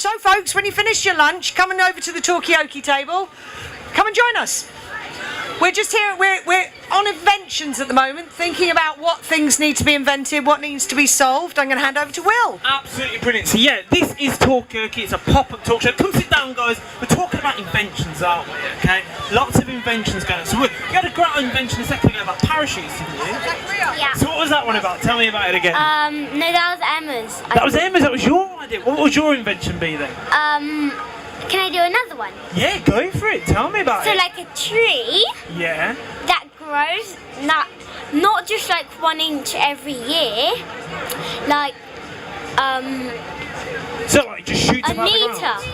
So, folks, when you finish your lunch, come on over to the Talkaoke table. Come and join us. We're just here, we're on inventions at the moment, thinking about what things need to be invented, what needs to be solved. I'm going to hand over to Will. Absolutely brilliant. So yeah, this is Talkaoke, it's a pop-up talk show. Come sit down, guys. We're talking about inventions, aren't we? Okay? Lots of inventions going on. So you had a great invention a second ago about parachutes, didn't you? Yeah. So what was that one about? Tell me about it again. No, that was Emma's. That was Emma's, that was your idea. What would your invention be then? Can I do another one? Yeah, go for it. Tell me about it. So like a tree Yeah. that grows not just like 1 inch every year, like So like just shoot a them out the meter. ground?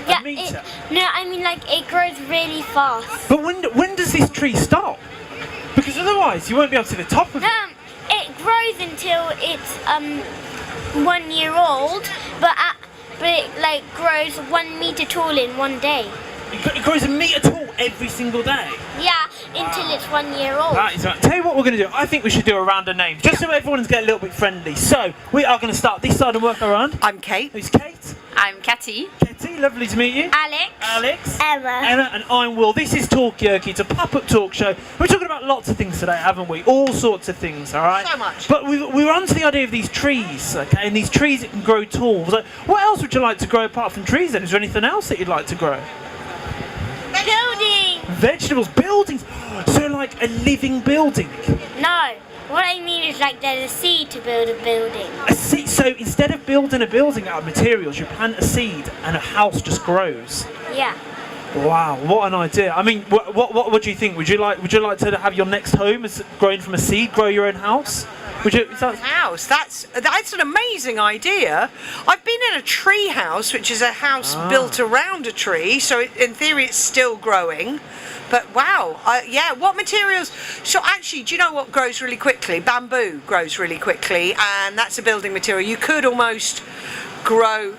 Yeah, A meter? no, I mean like it grows really fast. But when does this tree stop? Because otherwise you won't be able to see the top of it. It grows until it's 1 year old, but it like grows 1 meter tall in 1 day. It grows a metre tall every single day. Yeah, until it's 1 year old. That is right. Tell you what we're going to do. I think we should do a round of names, just so everyone's get a little bit friendly. So we are going to start this side and work around. I'm Kate. Who's Kate? I'm Katy. Katie, lovely to meet you. Alex. Emma, and I'm Will. This is Talkaoke. It's a pop-up talk show. We're talking about lots of things today, haven't we? All sorts of things, all right? So much. But we were on to the idea of these trees, okay? And these trees that can grow tall. So what else would you like to grow apart from trees then? Is there anything else that you'd like to grow? Building. Vegetables, buildings. So like a living building. No, what I mean is like there's a seed to build a building. A seed. So instead of building a building out of materials, you plant a seed and a house just grows. Yeah. Wow, what an idea! I mean, what would you think? Would you like to have your next home as growing from a seed, grow your own house? Would you? Is that... House. That's an amazing idea. I've been in a tree house, which is a house built around a tree, so in theory it's still growing. But wow, yeah. What materials? So actually, do you know what grows really quickly? Bamboo grows really quickly, and that's a building material. You could almost grow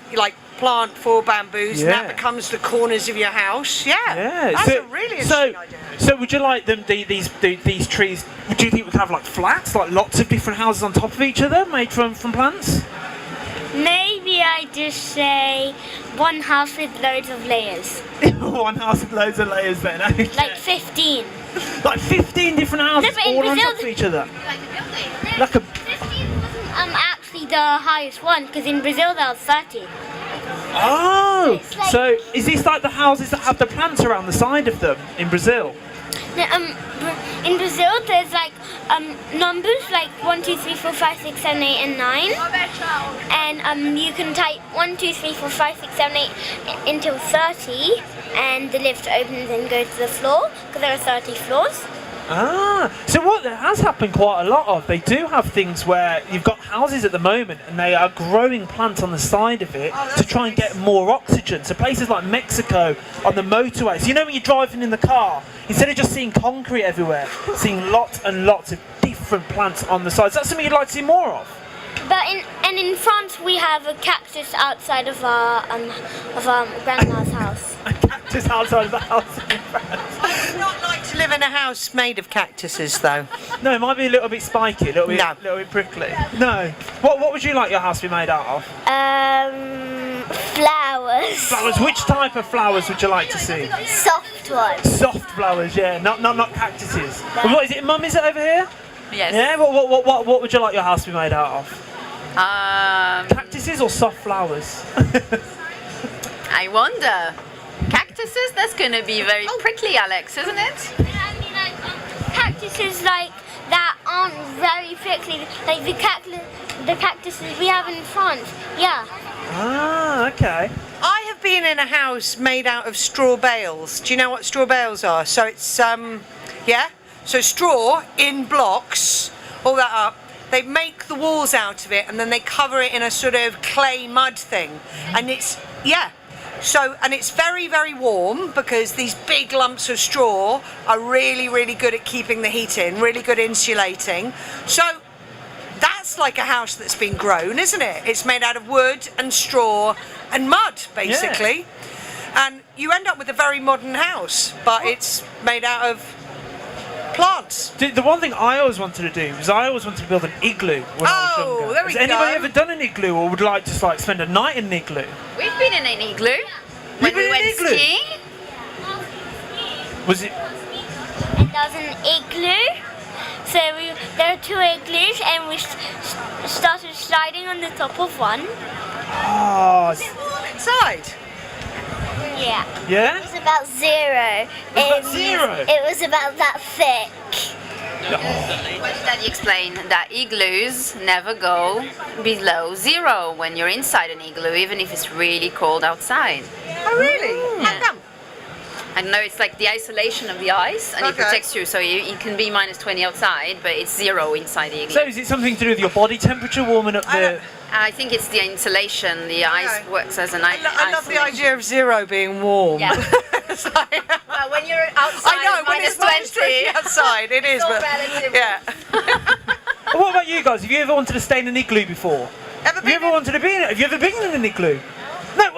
plant 4 bamboos, and that becomes the corners of your house. Yeah. That's a really interesting idea. So would you like these trees? Do you think we could have like flats, like lots of different houses on top of each other, made from plants? Maybe I just say one house with loads of layers. One house with loads of layers then. Okay. Like 15. Like 15 different houses No, all on top of each other. Like a building. Like a. Actually the highest one, because in Brazil there was 30. Oh, Like, so is this like the houses that have the plants around the side of them in Brazil? No, in Brazil there's like numbers like 1, 2, 3, 4, 5, 6, 7, 8, and 9. And you can type 1, 2, 3, 4, 5, 6, 7, 8 until 30, and the lift opens and goes to the floor, because there are 30 floors. So what there has happened quite a lot of, they do have things where you've got houses at the moment and they are growing plants on the side of it to try and get more oxygen. So places like Mexico on the motorway, so you know when you're driving in the car, instead of just seeing concrete everywhere, seeing lots and lots of different plants on the side. Is that something you'd like to see more of? But in France we have a cactus outside of our grandma's house. A cactus outside of the house in France. I would not like to live in a house made of cactuses, though. No, it might be a little bit spiky, a little bit prickly. No. What would you like your house to be made out of? Flowers. Flowers. Which type of flowers would you like to see? Soft ones. Soft flowers, yeah. Not cactuses. What is it, Mum? Is it over here? Yes. Yeah. What would you like your house to be made out of? Cactuses or soft flowers? I wonder. Cactuses? That's going to be very prickly, Alex, isn't it? I mean, like cactuses that aren't very prickly, like the cactuses we have in France. Yeah. Okay. I have been in a house made out of straw bales. Do you know what straw bales are? So it's so straw in blocks, all that up. They make the walls out of it and then they cover it in a sort of clay mud thing, and it's and it's very, very warm because these big lumps of straw are really, really good at keeping the heat in, really good insulating. So that's like a house that's been grown, isn't it? It's made out of wood and straw and mud, basically. Yeah. And you end up with a very modern house, but it's made out of plants. The one thing I always wanted to do was I always wanted to build an igloo when I was younger. There we Has anybody go. ever done an igloo or would like to spend a night in an igloo? We've been in an igloo when been we in went an igloo? skiing. Was it? And there was an igloo. So there were 2 igloos, and we started sliding on the top of one. Oh, Inside. Yeah. yeah. It was about 0. about 0? It was about that thick. What did Daddy explain? That igloos never go below 0 when you're inside an igloo, even if it's really cold outside. Oh, really? How come? I know it's like the isolation of the ice, and it Okay. protects you, so you can be minus 20 outside, but it's 0 inside the igloo. So is it something to do with your body temperature warming up the? I think it's the insulation. The ice Okay. works as an I love the isolation. idea of 0 being warm. Yeah. It's like- Well, when you're outside, I know, when minus it's minus 20 outside, it is, all but relative. yeah. What about you guys? Have you ever wanted to stay in an igloo before? Have you ever wanted to be in it? Have you ever been in an igloo? No,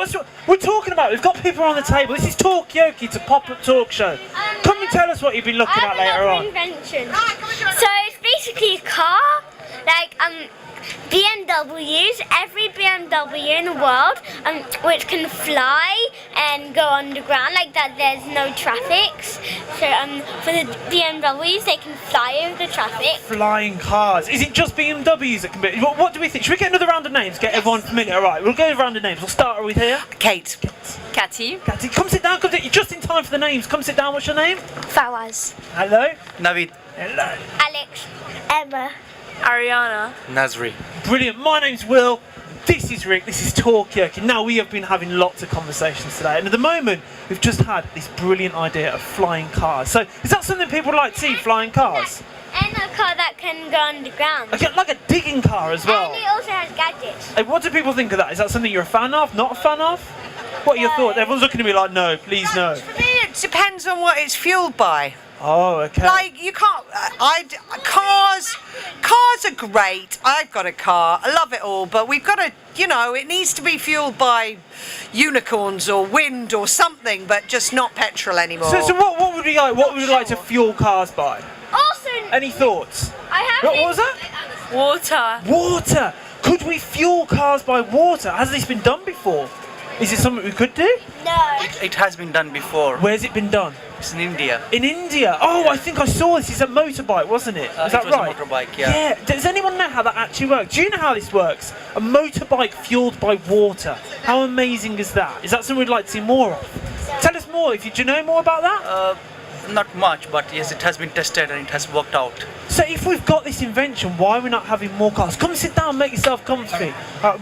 we're talking about? We've got people on the table. This is Talkaoke, it's a pop-up talk show. Come and tell us what you've been looking I at have later another on. invention. So it's basically a car, like BMWs, every BMW in the world, which can fly and go underground like that. There's no traffic. So for the BMWs, they can fly over the traffic. Flying cars. Is it just BMWs that can be? What do we think? Should we get another round of names? Get everyone familiar. All right, we'll go round of names. We'll start with here. Kate. Catty. Cathy, come sit down. You're just in time for the names. Come sit down. What's your name? Fawaz. Hello. Navid. Hello. Alex. Emma. Ariana. Nazri. Brilliant. My name's Will. This is Rick. This is Talkaoke. Now we have been having lots of conversations today, and at the moment we've just had this brilliant idea of flying cars. So is that something people would like to see? Flying cars? And a car that can go underground. Like a digging car as well. And it also has gadgets. Hey, what do people think of that? Is that something you're a fan of? Not a fan of? What are your thoughts? Everyone's looking at me like, no, please no. For me, it depends on what it's fueled by. Oh, okay. Like, you can't. Cars are great. I've got a car. I love it all, but we've got to. It needs to be fueled by unicorns or wind or something, but just not petrol anymore. So what would we like? What would we like to fuel cars by? Also, Any thoughts? I have What was that? Water. Water. Could we fuel cars by water? Has this been done before? Is it something we could do? No. It has been done before. Where's it been done? It's in India. In India. Oh, I think I saw this. It's a motorbike, wasn't it? Is that it was right? a motorbike, yeah. Yeah. Does anyone know how that actually works? Do you know how this works? A motorbike fueled by water. How amazing is that? Is that something we'd like to see more of? Tell us more. Do you know more about that? Not much, but yes, it has been tested and it has worked out. So if we've got this invention, why are we not having more cars? Come sit down, make yourself comfy.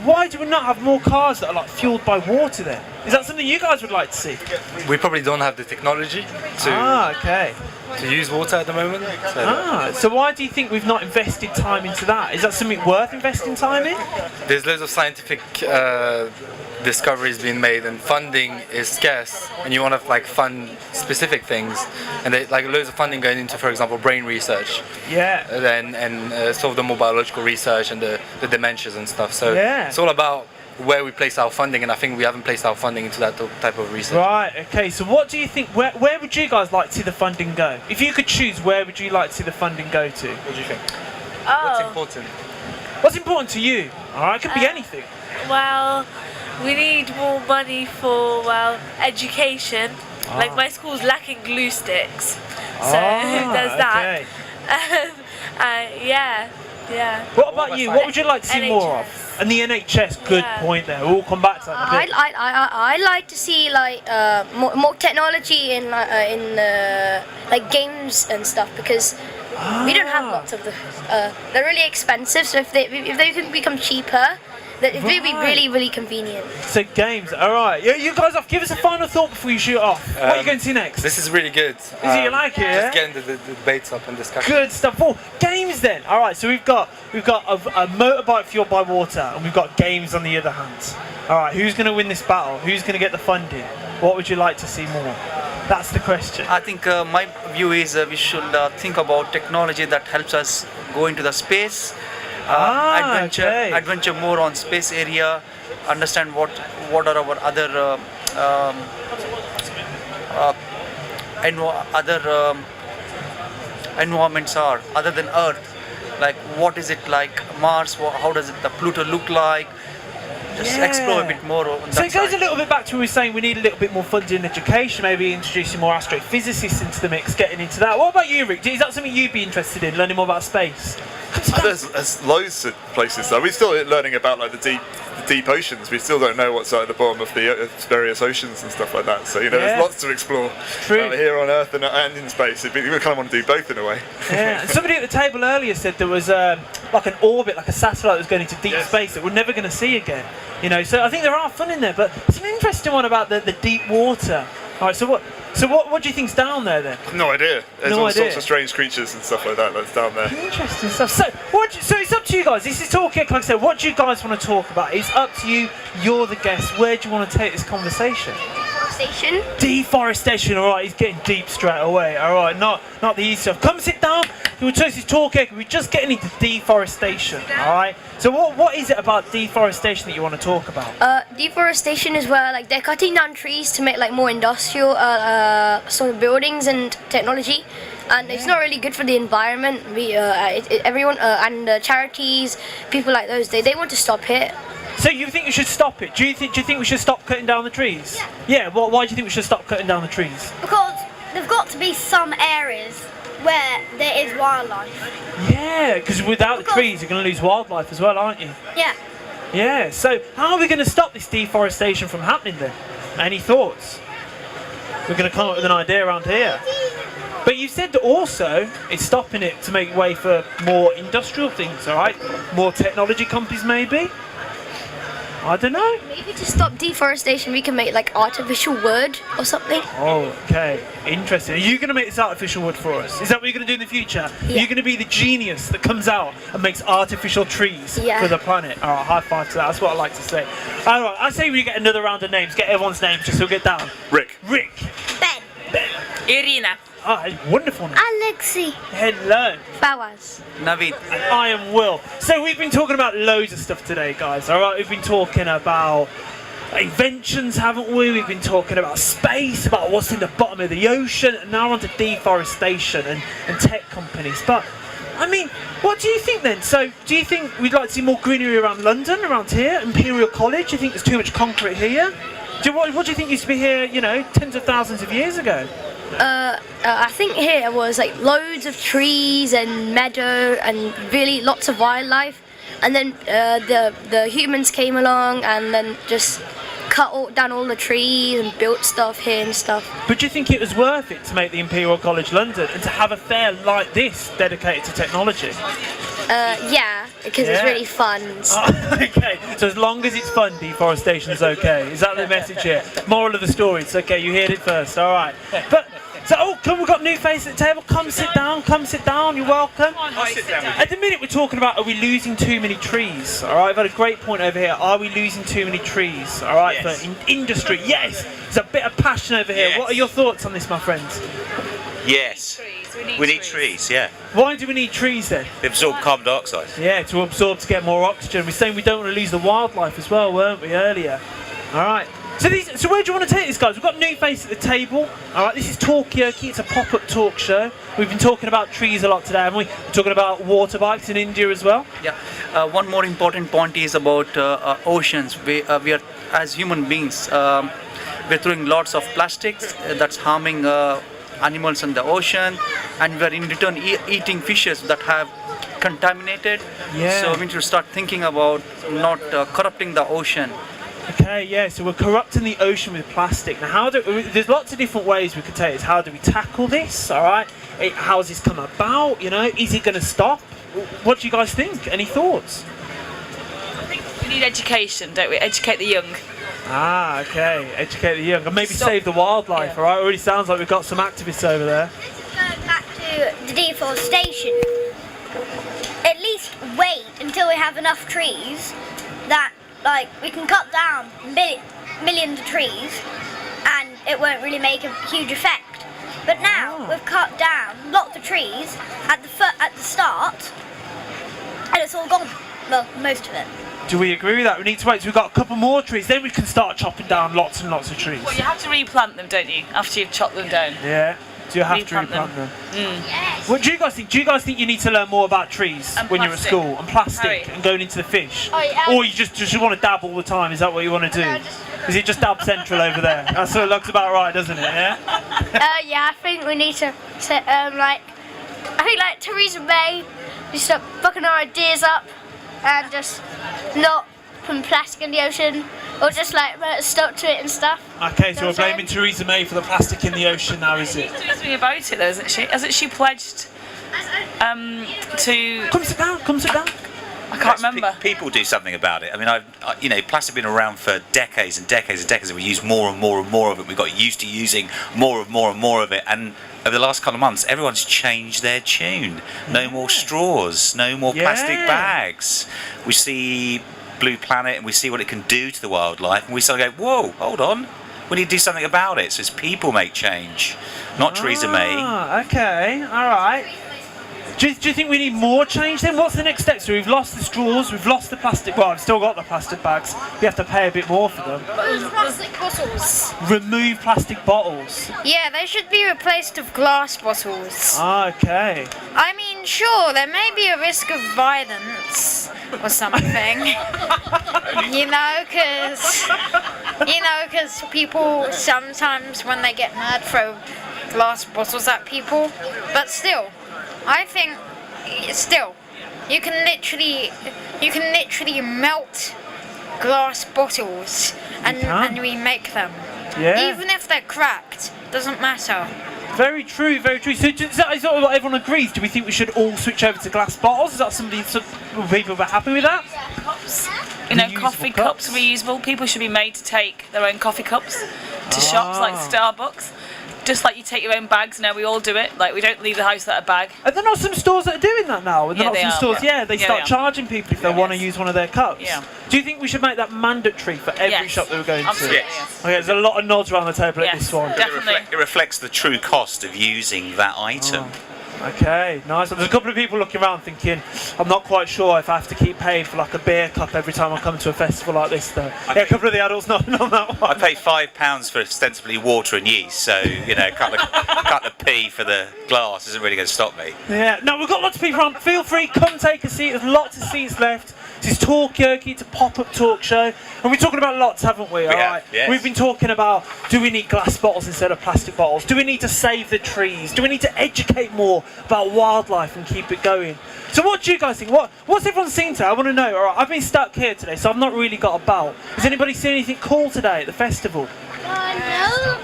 Why do we not have more cars that are like fueled by water then? Is that something you guys would like to see? We probably don't have the technology Okay. to use water at the moment. So why do you think we've not invested time into that? Is that something worth investing time in? There's loads of scientific discoveries being made, and funding is scarce, and you want to fund specific things, and they, loads of funding going into, for example, brain research, Yeah. and sort of the more biological research and the dementias and stuff. So Yeah. it's all about where we place our funding, and I think we haven't placed our funding into that type of research. Right, okay, so what do you think, where would you guys like to see the funding go? If you could choose, where would you like to see the funding go to? What do you think? Oh. What's important? What's important to you? Alright, it could be anything. Well, we need more money for, education. Like my school's lacking glue sticks. So there's that. Okay. Yeah. What about you? What would you like to see more of? NHS. And the NHS, good Yeah. point there. We'll come back to that in a bit. I like to see more technology in games and stuff, because we don't have lots of them. They're really expensive, so if they can become cheaper, that it would be really, really convenient. So games, alright. You guys off, give us a final thought before you shoot off. What are you going to see next? This is really good. you like it, yeah? Just getting the debates up and discussion. Good stuff. Oh, games then. All right. So we've got a motorbike fueled by water, and we've got games on the other hand. All right. Who's going to win this battle? Who's going to get the funding? What would you like to see more? That's the question. I think my view is we should think about technology that helps us go into the space, adventure more on space area, understand what are our other environments are other than Earth. Like, what is it like Mars? How does the Pluto look like? just explore a bit more on that So it goes side. a little bit back to what we were saying, we need a little bit more funding in education, maybe introducing more astrophysicists into the mix, getting into that. What about you, Rick? Is that something you'd be interested in, learning more about space? There's loads of places though. We're still learning about like the deep oceans. We still don't know what's at the bottom of the various oceans and stuff like that. So there's lots to explore here on Earth and in space. We kind of want to do both in a way. Yeah. And somebody at the table earlier said there was like an orbit, like a satellite that was going into deep space that we're never going to see again. So I think there are fun in there, but it's an interesting one about the deep water. All right, so what do you think's down there then? No idea. There's No all idea. sorts of strange creatures and stuff like that that's down there. Interesting stuff. So it's up to you guys. This is Talkaoke. Like I said, what do you guys want to talk about? It's up to you. You're the guest. Where do you want to take this conversation? Deforestation. Deforestation. All right, he's getting deep straight away. All right, not the easy stuff. Come sit down. We're Talkaoke. We're just getting into deforestation. All right. So what is it about deforestation that you want to talk about? Deforestation is where like they're cutting down trees to make like more industrial sort of buildings and technology, and it's not really good for the environment. Everyone and charities, people like those, they want to stop it. So you think we should stop it? Do you think we should stop cutting down the trees? Yeah. Why do you think we should stop cutting down the trees? Because there've got to be some areas where there is wildlife. Yeah, because without the trees, you're going to lose wildlife as well, aren't you? Yeah. Yeah. So how are we going to stop this deforestation from happening then? Any thoughts? We're going to come up with an idea around here. But you said that also it's stopping it to make way for more industrial things, all right? More technology companies, maybe. I don't know. Maybe to stop deforestation, we can make like artificial wood or something. Oh, okay. Interesting. Are you going to make this artificial wood for us? Is that what you're going to do in the future? Yeah. You're going to be the genius that comes out and makes artificial trees for the planet. All right, high five to that. That's what I like to say. All right, I say we get another round of names. Get everyone's names just so we'll get down. Rick. Ben. Irina. Oh, wonderful name. Alexi. Hello. Bowers. Navid. And I am Will. So we've been talking about loads of stuff today, guys. All right, we've been talking about inventions, haven't we? We've been talking about space, about what's in the bottom of the ocean, and now we're on to deforestation and tech companies. But I mean, what do you think then? So do you think we'd like to see more greenery around London, around here, Imperial College? Do you think there's too much concrete here? What do you think used to be here, tens of thousands of years ago? I think here was like loads of trees and meadow and really lots of wildlife, and then the humans came along and then just cut down all the trees and built stuff here and stuff. But do you think it was worth it to make the Imperial College London and to have a fair like this dedicated to technology? Yeah, because it's really fun. Okay, so as long as it's fun, deforestation's okay. Is that the message here? Moral of the story, it's okay, you heard it first, alright. But, we've got new face at the table. Come sit down, you're welcome. At the minute we're talking about, are we losing too many trees? Alright, I've had a great point over here. Are we losing too many trees? Alright, for industry, yes! There's a bit of passion over here. Yes. What are your thoughts on this, my friends? Yes. We need trees, yeah. Why do we need trees then? They absorb carbon dioxide. Yeah, to absorb, to get more oxygen. We're saying we don't want to lose the wildlife as well, weren't we, earlier? Alright. So where do you want to take this, guys? We've got new face at the table. Alright, this is Talkaoke. It's a pop-up talk show. We've been talking about trees a lot today, haven't we? We're talking about water bikes in India as well. Yeah. One more important point is about oceans. We are, as human beings, we're throwing lots of plastics that's harming animals in the ocean, and we're in return eating fishes that have contaminated. Yeah. So we need to start thinking about not corrupting the ocean. Okay, yeah, so we're corrupting the ocean with plastic. Now, there's lots of different ways we could take this. How do we tackle this, alright? How's this come about, Is it going to stop? What do you guys think? Any thoughts? I think we need education, don't we? Educate the young. Ah, okay, educate the young. And maybe save the wildlife, alright? Already sounds like we've got some activists over there. Going back to the deforestation, at least wait until we have enough trees that we can cut down millions of trees and it won't really make a huge effect. But now we've cut down lots of trees at the start and it's all gone. Well, most of it. Do we agree with that? We need to wait till we've got a couple more trees, then we can start chopping down lots and lots of trees. Well, you have to replant them, don't you, after you've chopped them down? Yeah. So you have to replant replant them. Yes. What do you guys think? Do you guys think you need to learn more about trees And when you're at plastic. school and plastic Harry. and going into the fish? Oh, yeah. Or you just want to dab all the time? Is that what you want to do? Is it just dab central over there? That sort of looks about right, doesn't it? Yeah. Yeah, I think we need to set, like Theresa May, just stop fucking our ideas up and just not putting plastic in the ocean, or just like put a stop to it and stuff. Okay, so Know we're what I'm blaming Theresa May for the plastic in the ocean now, is it? Doing something about it though, isn't she? Hasn't she pledged to? Come sit down. Come sit down. I can't remember. People do something about it. I mean, you know, plastic has been around for decades and decades and decades, and we use more and more and more of it. We got used to using more and more of it, and over the last couple of months, everyone's changed their tune. No more straws, no more plastic bags. We see Blue Planet, and we see what it can do to the wildlife, and we sort of go, whoa, hold on. We need to do something about it. So it's people make change, not Theresa May. Okay, all right. Do you think we need more change then? What's the next step? So we've lost the straws, we've lost the plastic. Well, I've still got the plastic bags. We have to pay a bit more for them. Plastic bottles. Remove plastic bottles. Yeah, they should be replaced with glass bottles. Okay. I mean, sure, there may be a risk of violence or something. you know, because people sometimes, when they get mad, throw glass bottles at people. But still, I think you can literally melt glass bottles and remake them. Yeah. Even if they're cracked, doesn't matter. Very true, very true. So is that what everyone agrees? Do we think we should all switch over to glass bottles? Is that will people be happy with that? Cups. You know, coffee cups, reusable. People should be made to take their own coffee cups to shops like Starbucks. Just like you take your own bags now, we all do it. Like, we don't leave the house without a bag. Are there not some stores that are doing that now? Are there not some stores? Yeah, they start charging people if they want to use one of their cups. Yeah. Do you think we should make that mandatory for every shop that we're going Absolutely, to? yes. Okay, there's a lot of nods around the table at this one. Definitely. It reflects the true cost of using that item. Okay, nice. There's a couple of people looking around thinking, I'm not quite sure if I have to keep paying for like a beer cup every time I come to a festival like this though. Yeah, a couple of the adults nodding on that one. I pay £5 for ostensibly water and yeast, so, you know, cut the P for the glass isn't really going to stop me. Yeah, no, we've got lots of people around. Feel free, come take a seat. There's lots of seats left. This is Talkaoke, it's a pop-up talk show. And we're talking about lots, haven't we? All right. Yes. We've been talking about, do we need glass bottles instead of plastic bottles? Do we need to save the trees? Do we need to educate more about wildlife and keep it going? So what do you guys think? What's everyone seen today? I want to know. All right, I've been stuck here today, so I've not really got a bout. Has anybody seen anything cool today at the festival? No.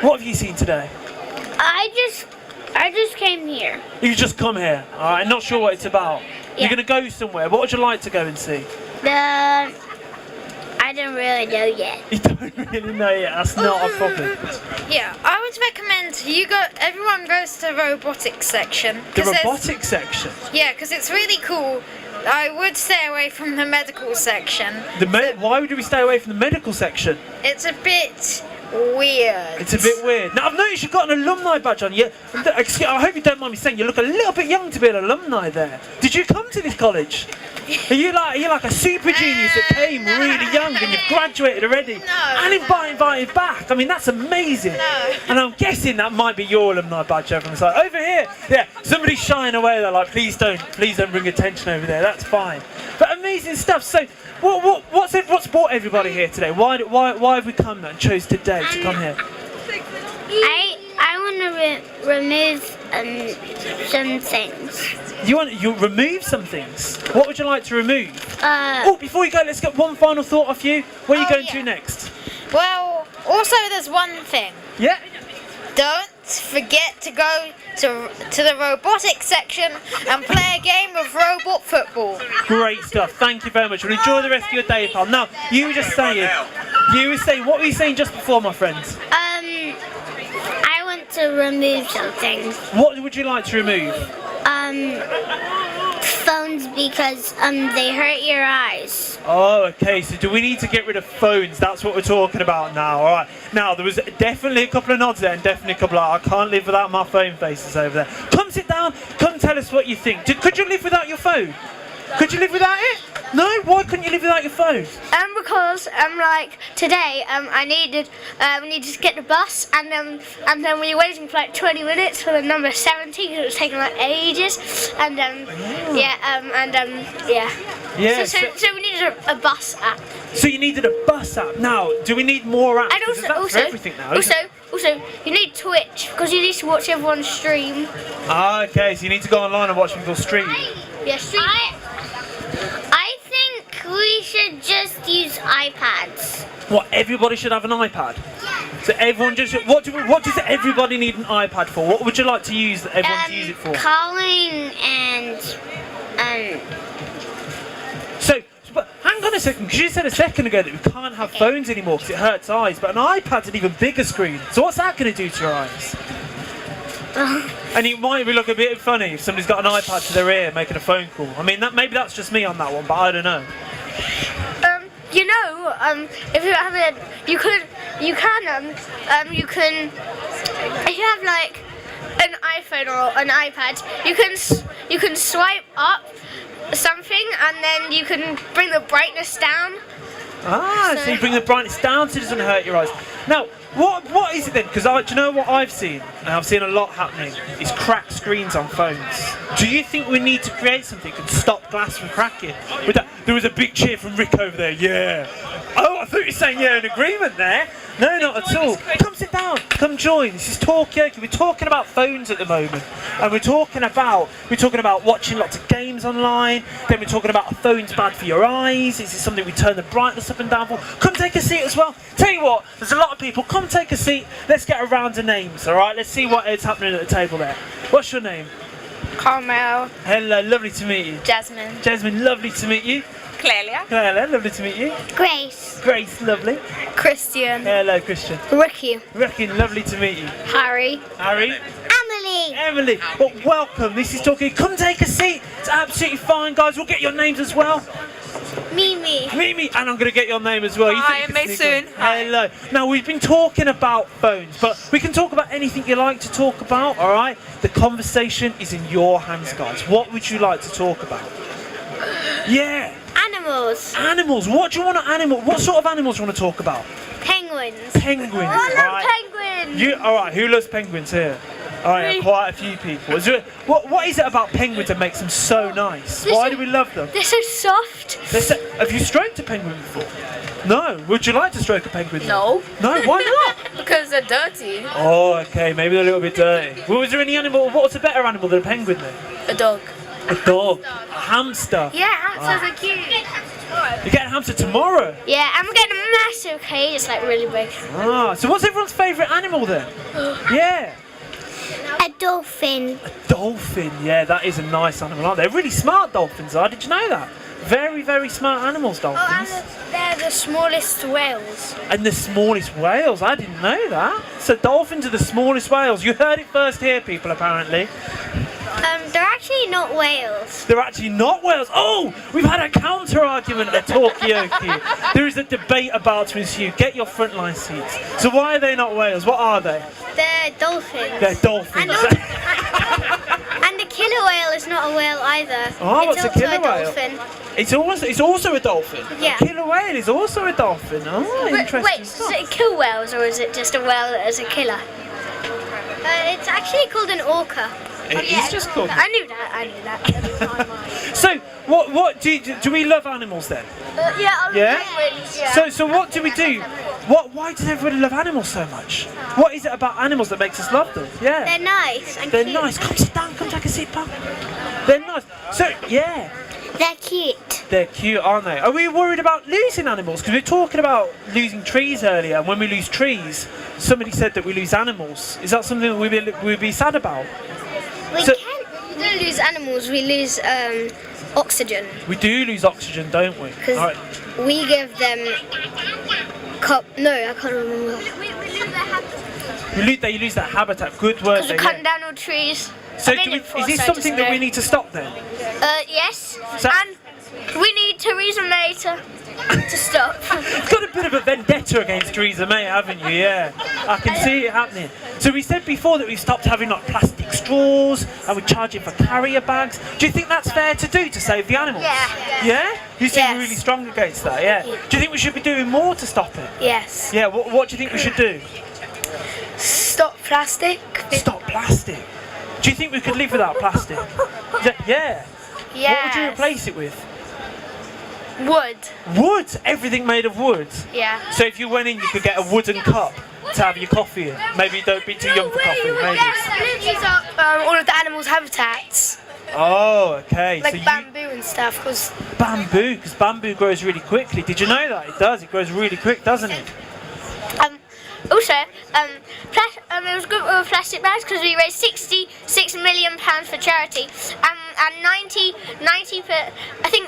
What have you seen today? I just came here. You just come here, all right? Not sure what it's about. Yeah. You're going to go somewhere. What would you like to go and see? I don't really know yet. You don't really know yet. That's not a problem. Yeah, I would recommend everyone goes to the robotics section. The robotics section? Yeah, because it's really cool. I would stay away from the medical section. Why would we stay away from the medical section? It's a bit weird. It's a bit weird. Now, I've noticed you've got an alumni badge on. I hope you don't mind me saying you look a little bit young to be an alumni there. Did you come to this college? Are you like a super genius that came really young and you've graduated already? No. And invited back. I mean, that's amazing. No. And I'm guessing that might be your alumni badge over on the side. Over here, yeah, somebody's shying away. They're like, please don't bring attention over there. That's fine. But amazing stuff. So, what's brought everybody here today? Why have we come and chose today to come here? I want to remove some things. You remove some things. What would you like to remove? Before you go, let's get one final thought off you. Where are you going to next? Well, also there's one thing. Yeah. Don't forget to go to the robotics section and play a game of robot football. Great stuff. Thank you very much. Well, enjoy the rest of your day, pal. Now, you were saying, what were you saying just before, my friends? I want to remove some things. What would you like to remove? Phones, because they hurt your eyes. Oh, okay. So do we need to get rid of phones? That's what we're talking about now. All right. Now, there was definitely a couple of nods there and definitely a couple of, I can't live without my phone faces over there. Come sit down. Come tell us what you think. Could you live without your phone? Could you live without it? No, why couldn't you live without your phone? Because like today we needed to get the bus and then we were waiting for like 20 minutes for the number 70 because it was taking like ages and Yeah. So we needed a bus app. So you needed a bus app. Now, do we need more apps? And 'Cause also, that's for also, everything now. isn't it? also, you need Twitch because you need to watch everyone stream. Ah, okay. So you need to go online and watch people stream. Yeah, stream. I think we should just use iPads. What? Everybody should have an iPad. So everyone just. What does everybody need an iPad for? What would you like to use that everyone to use it for? Calling and So, but hang on a second, because you said a second ago that we can't have phones anymore because it hurts eyes, but an iPad's an even bigger screen. So what's that going to do to your eyes? And it might be look a bit funny if somebody's got an iPad to their ear making a phone call. I mean, maybe that's just me on that one, but I don't know. If you have it, if you have like an iPhone or an iPad, you can swipe up something and then you can bring the brightness down. Ah, so you bring the brightness down so it doesn't hurt your eyes. Now, what is it then? Because do you know what I've seen? And I've seen a lot happening. Is cracked screens on phones. Do you think we need to create something that can stop glass from cracking? With that, there was a big cheer from Rick over there. Yeah. Oh, I thought you were saying yeah in agreement there. No, not at all. Come sit down. Come join. This is Talkaoke. We're talking about phones at the moment, and we're talking about watching lots of games online. Then we're talking about a phone's bad for your eyes. Is it something we turn the brightness up and down for? Come take a seat as well. Tell you what, there's a lot of people. Come take a seat. Let's get a round of names. All right. Let's see what is happening at the table there. What's your name? Carmel. Hello. Lovely to meet you. Jasmine. Jasmine. Lovely to meet you. Clelia. Hello. Lovely to meet you. Grace. Grace. Lovely. Christian. Hello, Christian. Ricky. Ricky. Lovely to meet you. Harry. Harry. Emily. Emily, well, welcome. This is Talkaoke. Come take a seat. It's absolutely fine, guys. We'll get your names as well. Mimi. Mimi, and I'm going to get your name as well. Hi, I'm Mason. Hello. Now, we've been talking about phones, but we can talk about anything you like to talk about, all right? The conversation is in your hands, guys. What would you like to talk about? Yeah. Animals. Animals. What do you want to animal? What sort of animals do you want to talk about? Penguins. Penguins. I love right. penguins. All right. Who loves penguins here? All right, quite a few people. What is it about penguins that makes them so nice? Why do we love them? They're so soft. Have you stroked a penguin before? No. Would you like to stroke a penguin? No. No. Why not? Because they're dirty. Oh, okay. Maybe they're a little bit dirty. Well, was there any animal? What's a better animal than a penguin then? A dog. A dog. A hamster. Yeah, hamsters are cute. You get a hamster tomorrow. Yeah, I'm getting a massive cage. It's like really big. Ah. So what's everyone's favourite animal then? Yeah. A dolphin. A dolphin, yeah, that is a nice animal, aren't they? They're really smart, dolphins are. Did you know that? Very, very smart animals, dolphins. They're the smallest whales. And the smallest whales, I didn't know that. So dolphins are the smallest whales. You heard it first here, people, apparently. They're actually not whales. They're actually not whales. Oh, we've had a counter-argument at Talkaoke. There is a debate about to ensue. Get your frontline seats. So why are they not whales? What are they? They're dolphins. They're dolphins. And the killer whale is not a whale either. Oh, what's a killer whale? Dolphin. It's also a dolphin. Yeah. A killer whale is also a dolphin. Oh, interesting. Wait, stuff. does it kill whales or is it just a whale as a killer? It's actually called an orca. It is just called. I knew that. So, what do we love animals then? Yeah. So what do we do? Why does everybody love animals so much? What is it about animals that makes us love them? Yeah. They're nice. And They're cute. nice. Come sit down. Come take a seat, pal. They're nice. So yeah. They're cute. They're cute, aren't they? Are we worried about losing animals? Because we were talking about losing trees earlier, and when we lose trees, somebody said that we lose animals. Is that something that we'd be sad about? We don't lose animals, we lose oxygen. We do lose oxygen, don't we? Because we give them... No, I can't remember. They lose that habitat. Good word. Because we're cutting down all trees. So is this something that we need to stop then? Yes. So, and we need Theresa May to to stop. You've got a bit of a vendetta against Theresa May, haven't you? Yeah, I can see it happening. So we said before that we've stopped having like plastic straws and we're charging for carrier bags. Do you think that's fair to do to save the animals? Yeah. Yeah? You seem Yes. really strong against that, yeah? Do you think we should be doing more to stop it? Yes. Yeah, what do you think we should do? Stop plastic. Stop plastic. Do you think we could live without plastic? Yeah. What would you replace it with? Wood. Wood! Everything made of wood. Yeah. So if you went in, you could get a wooden cup to have your coffee in. Maybe don't be too young for coffee, maybe. Use up all of the animals' habitats, Oh, okay. like So bamboo and stuff, because bamboo, because bamboo grows really quickly. Did you know that? It does. It grows really quick, doesn't it? Also, it was good with plastic bags because we raised £66 million for charity, and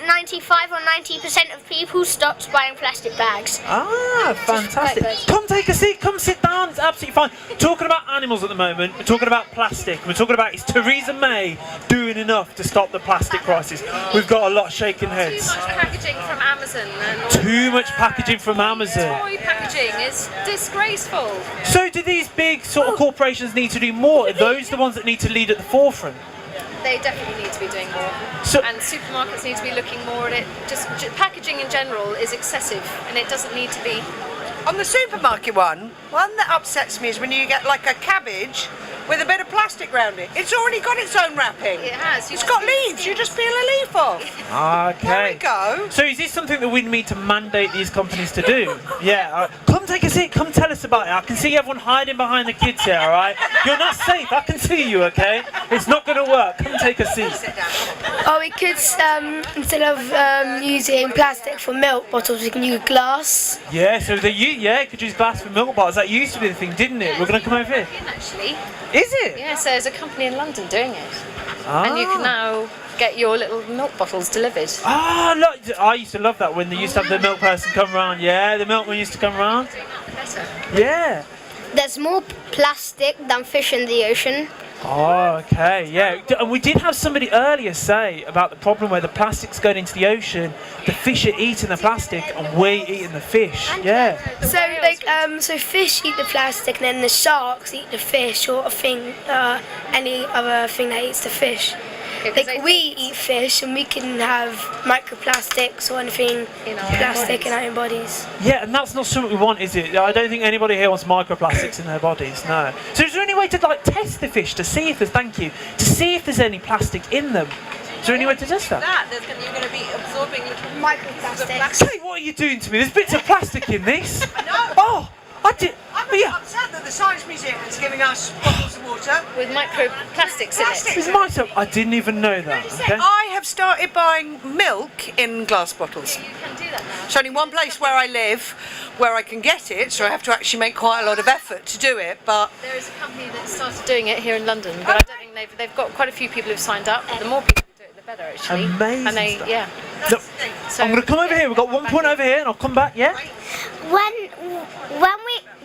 95 or 90% of people stopped buying plastic bags. Ah, fantastic. Come take a seat, come sit down, it's absolutely fine. Talking about animals at the moment, we're talking about plastic, we're talking about is Theresa May doing enough to stop the plastic crisis? We've got a lot shaking heads. Too much packaging from Amazon. And Too much packaging from Amazon. toy packaging is disgraceful. So do these big sort of corporations need to do more? Are those the ones that need to lead at the forefront? They definitely need to be doing more. So- and supermarkets need to be looking more at it. Just packaging in general is excessive and it doesn't need to be. On the supermarket one that upsets me is when you get like a cabbage with a bit of plastic around it. It's already got its own wrapping. It has. It's got leaves. You just peel a leaf off. Okay. There we go. So is this something that we need to mandate these companies to do? Yeah. Come take a seat. Come tell us about it. I can see everyone hiding behind the kids here, all right? You're not safe. I can see you, okay? It's not going to work. Come take a seat. or we could instead of using plastic for milk bottles, we can use glass. Yeah, so you could use glass for milk bottles. That used to be the thing, didn't it? We're going to come over here. Actually. Is it? Yes, there's a company in London doing it. Ah. And you can now get your little milk bottles delivered. Ah, look, I used to love that when they used to have the milk person come round. Yeah, the milkman used to come round. Better. Yeah. There's more plastic than fish in the ocean. Oh, okay, yeah. And we did have somebody earlier say about the problem where the plastic's going into the ocean, the fish are eating the plastic and we're eating the fish. Yeah. So so fish eat the plastic, and then the sharks eat the fish, or any other thing that eats the fish. Like we eat fish, and we can have microplastics or anything plastic in our bodies. Yeah, and that's not something we want, is it? I don't think anybody here wants microplastics in their bodies, no. So is there any way to test the fish to see if there's any plastic in them? Is there any way to test that? You're going to be absorbing little microplastics. Say, what are you doing to me? There's bits of plastic in this. Oh, I did. I'm upset that the Science Museum is giving us bottles of water with microplastics in it. I didn't even know that. Okay. I have started buying milk in glass bottles. You can do that now. There's only one place where I live where I can get it, so I have to actually make quite a lot of effort to do it. But There is a company that started doing it here in London, but I don't think they've got quite a few people who've signed up. The more people who do it, the better, actually. Amazing And they, stuff. yeah. Look, So I'm going to come over here. We've got one point over here, and I'll come back. Yeah.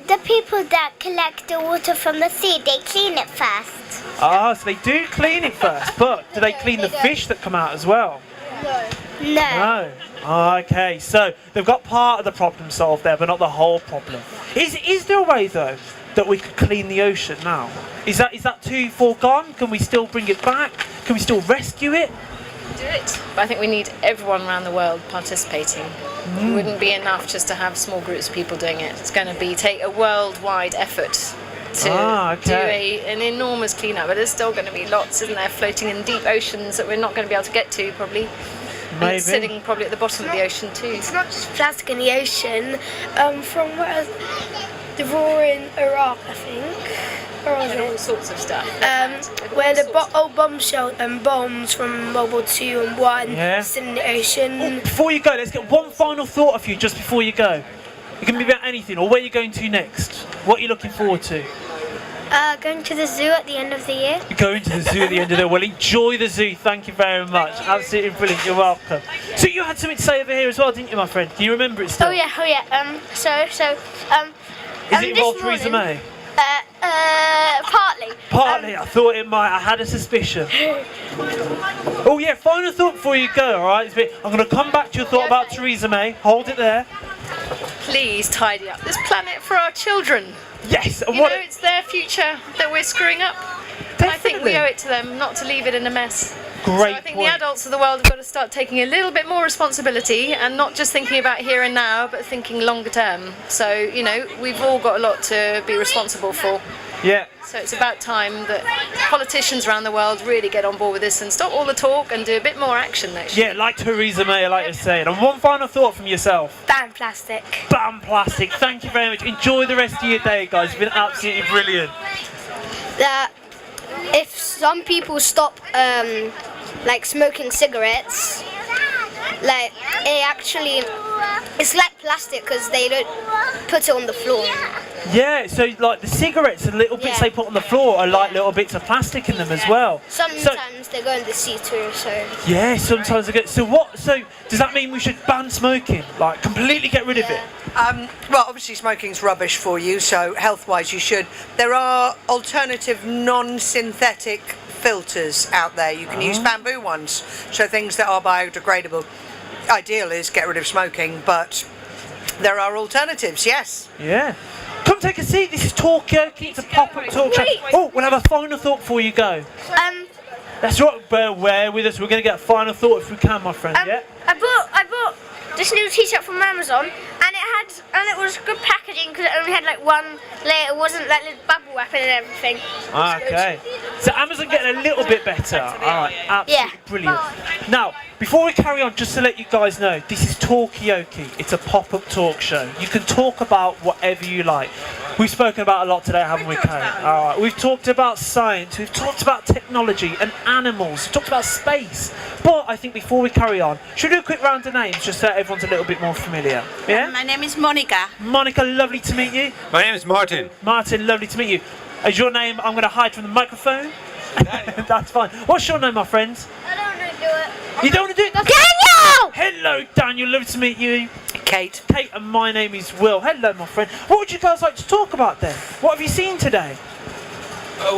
The people that collect the water from the sea, they clean it first. Ah, so they do clean it first, but do they clean the fish that come out as well? No. No. Ah, okay, so they've got part of the problem solved there, but not the whole problem. Is there a way though that we could clean the ocean now? Is that too far gone? Can we still bring it back? Can we still rescue it? Do it. But I think we need everyone around the world participating. It wouldn't be enough just to have small groups of people doing it. It's going to take a worldwide effort to do an enormous cleanup. But there's still going to be lots, isn't there, floating in deep oceans that we're not going to be able to get to probably. And Maybe. it's sitting probably at the bottom of the ocean too. It's not just plastic in the ocean. From the war in Iraq, I think. Or was And it? all sorts of stuff. Where the old bombs from World War II and One Yeah. sit in the ocean. Before you go, let's get one final thought of you just before you go. It can be about anything, or where you're going to next. What are you looking forward to? Going to the zoo at the end of the year. You're going to the zoo at the end of the day. Well, enjoy the zoo. Thank you very much. Absolutely brilliant. You're welcome. So you had something to say over here as well, didn't you, my friend? Can you remember it still? Oh yeah. Is it this involved Theresa morning- May? Partly. Partly, I thought it might. I had a suspicion. Oh yeah, final thought before you go, alright? I'm going to come back to your thought about Theresa May. Hold it there. Please tidy up this planet for our children. Yes. You know, it's their future that we're screwing up. And I think we owe it to them not to leave it in a mess. Great so I think point. the adults of the world have got to start taking a little bit more responsibility and not just thinking about here and now, but thinking longer term. So, you know, we've all got a lot to be responsible for. Yeah. So it's about time that politicians around the world really get on board with this and stop all the talk and do a bit more action next year. Yeah, like Theresa May, like you're saying. And one final thought from yourself. Ban plastic. Ban plastic. Thank you very much. Enjoy the rest of your day, guys. It's been absolutely brilliant. That if some people stop like smoking cigarettes, like it's like plastic because they don't put it on the floor. Yeah, so like the cigarettes and little bits they put on the floor are like little bits of plastic in them as well. Sometimes they go in the sea too, so. Yeah, sometimes they get. So what? So does that mean we should ban smoking? Like completely get rid of it? Well, obviously smoking's rubbish for you, so health-wise you should. There are alternative non-synthetic filters out there. You can use bamboo ones, so things that are biodegradable. Ideal is get rid of smoking, but there are alternatives, yes. Yeah. Come take a seat. This is Talkaoke. It's a pop-up talk show. Oh, we'll have a final thought before you go. That's right. Bear with us. We're going to get a final thought if we can, my friend. Yeah. I bought this new t-shirt from Amazon, and it was good packaging because it only had like one layer. It wasn't like this bubble wrapping and everything. Okay. So Amazon getting a little bit better. All right. Absolutely brilliant. Now, before we carry on, just to let you guys know, this is Talkaoke. It's a pop-up talk show. You can talk about whatever you like. We've spoken about a lot today, haven't we, Kate? All right. We've talked about science. We've talked about technology and animals. We've talked about space. But I think before we carry on, should we do a quick round of names just so everyone's a little bit more familiar? Yeah? My name is Monica. Monica, lovely to meet you. My name is Martin. Martin, lovely to meet you. Is your name, I'm going to hide from the microphone. That's fine. What's your name, my friends? I don't want to do it. You don't want to do it? That's Daniel! Hello, Daniel. Lovely to meet you. Kate. Kate, and my name is Will. Hello, my friend. What would you guys like to talk about then? What have you seen today?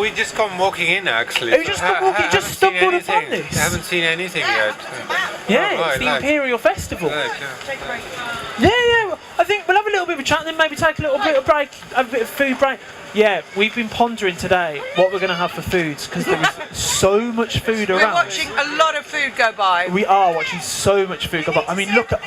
We just come walking in actually. Oh, you just come walking, just stumbled upon this? I haven't seen anything yet. Yeah, it's the Imperial Festival. Yeah. I think we'll have a little bit of a chat and then maybe take a little bit of break, a bit of food break. Yeah, we've been pondering today what we're going to have for foods because there is so much food around. We're watching a lot of food go by. We are watching so much food go by. I mean, look at...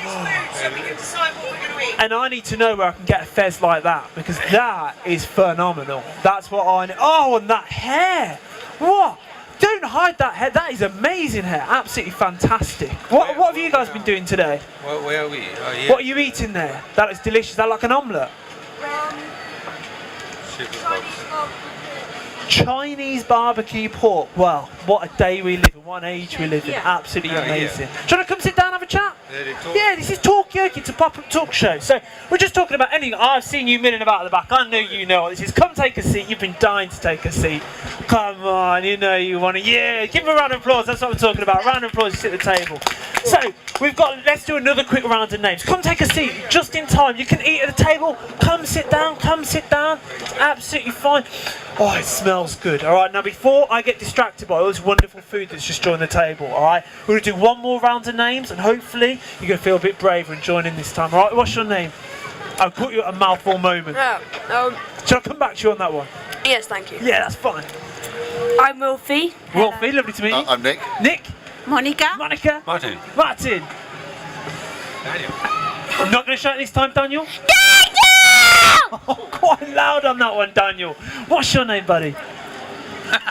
So we can decide what we're going to eat. And I need to know where I can get a fez like that because that is phenomenal. That's what I need. Oh, and that hair. What? Don't hide that hair. That is amazing hair. Absolutely fantastic. What have you guys been doing today? Where are we? What are you eating there? That looks delicious. Is that like an omelette? Chinese barbecue pork. Well, what a day we live in, what an age we live in. Absolutely amazing. Shall I come sit down and have a chat? Yeah, this is Talkaoke. It's a pop-up talk show. So we're just talking about anything. I've seen you milling about at the back. I know you know what this is. Come take a seat. You've been dying to take a seat. Come on, you know you want to. Yeah, give them a round of applause. That's what I'm talking about. Round of applause. You sit at the table. So we've got. Let's do another quick round of names. Come take a seat. Just in time. You can eat at the table. Come sit down. Come sit down. It's absolutely fine. Oh, it smells good. All right. Now before I get distracted by all this wonderful food that's just joined the table. All right. We're gonna do one more round of names, and hopefully you're gonna feel a bit braver and join in this time. All right. What's your name? I'll put you at a mouthful moment. Shall I come back to you on that one? Yes, thank you. Yeah, that's fine. I'm Wolfie. Wolfie, lovely to meet you. I'm Nick. Nick. Monica. Monica. Martin. Martin. Daniel. I'm not going to shout this time, Daniel. Daniel! Oh, quite loud on that one, Daniel. What's your name, buddy?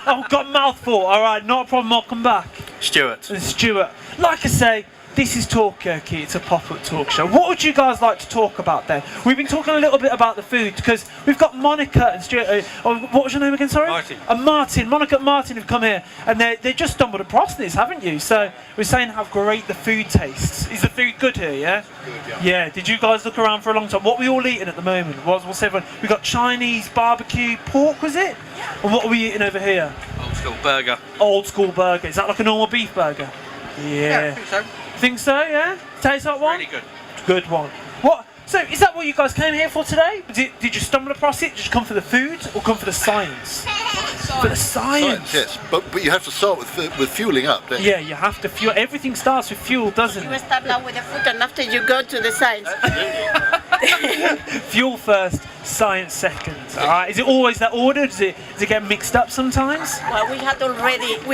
Oh, got mouthful. All right, not a problem. I'll come back. Stuart. Stuart. Like I say, this is Talkaoke. It's a pop-up talk show. What would you guys like to talk about then? We've been talking a little bit about the food because we've got Monica and Stuart. What was your name again? Sorry. Martin. And Martin. Monica and Martin have come here, and they just stumbled across this, haven't you? So we're saying how great the food tastes. Is the food good here? Yeah. Good, yeah. Yeah. Did you guys look around for a long time? What are we all eating at the moment? What's everyone? We got Chinese barbecue pork, was it? And what are we eating over here? Old school burger. Old school burger. Is that like a normal beef burger? Yeah. I think so. Think so, yeah? Tastes like one? Really good. Good one. What? So, is that what you guys came here for today? Did you stumble across it? Did you come for the food or come for the science? For the science. Yes, but you have to start with fueling up, don't you? Yeah, you have to fuel. Everything starts with fuel, doesn't You it? start now with the food and after you go to the science. Fuel first, science second. All right. Is it always that order? Does it get mixed up sometimes? Well, we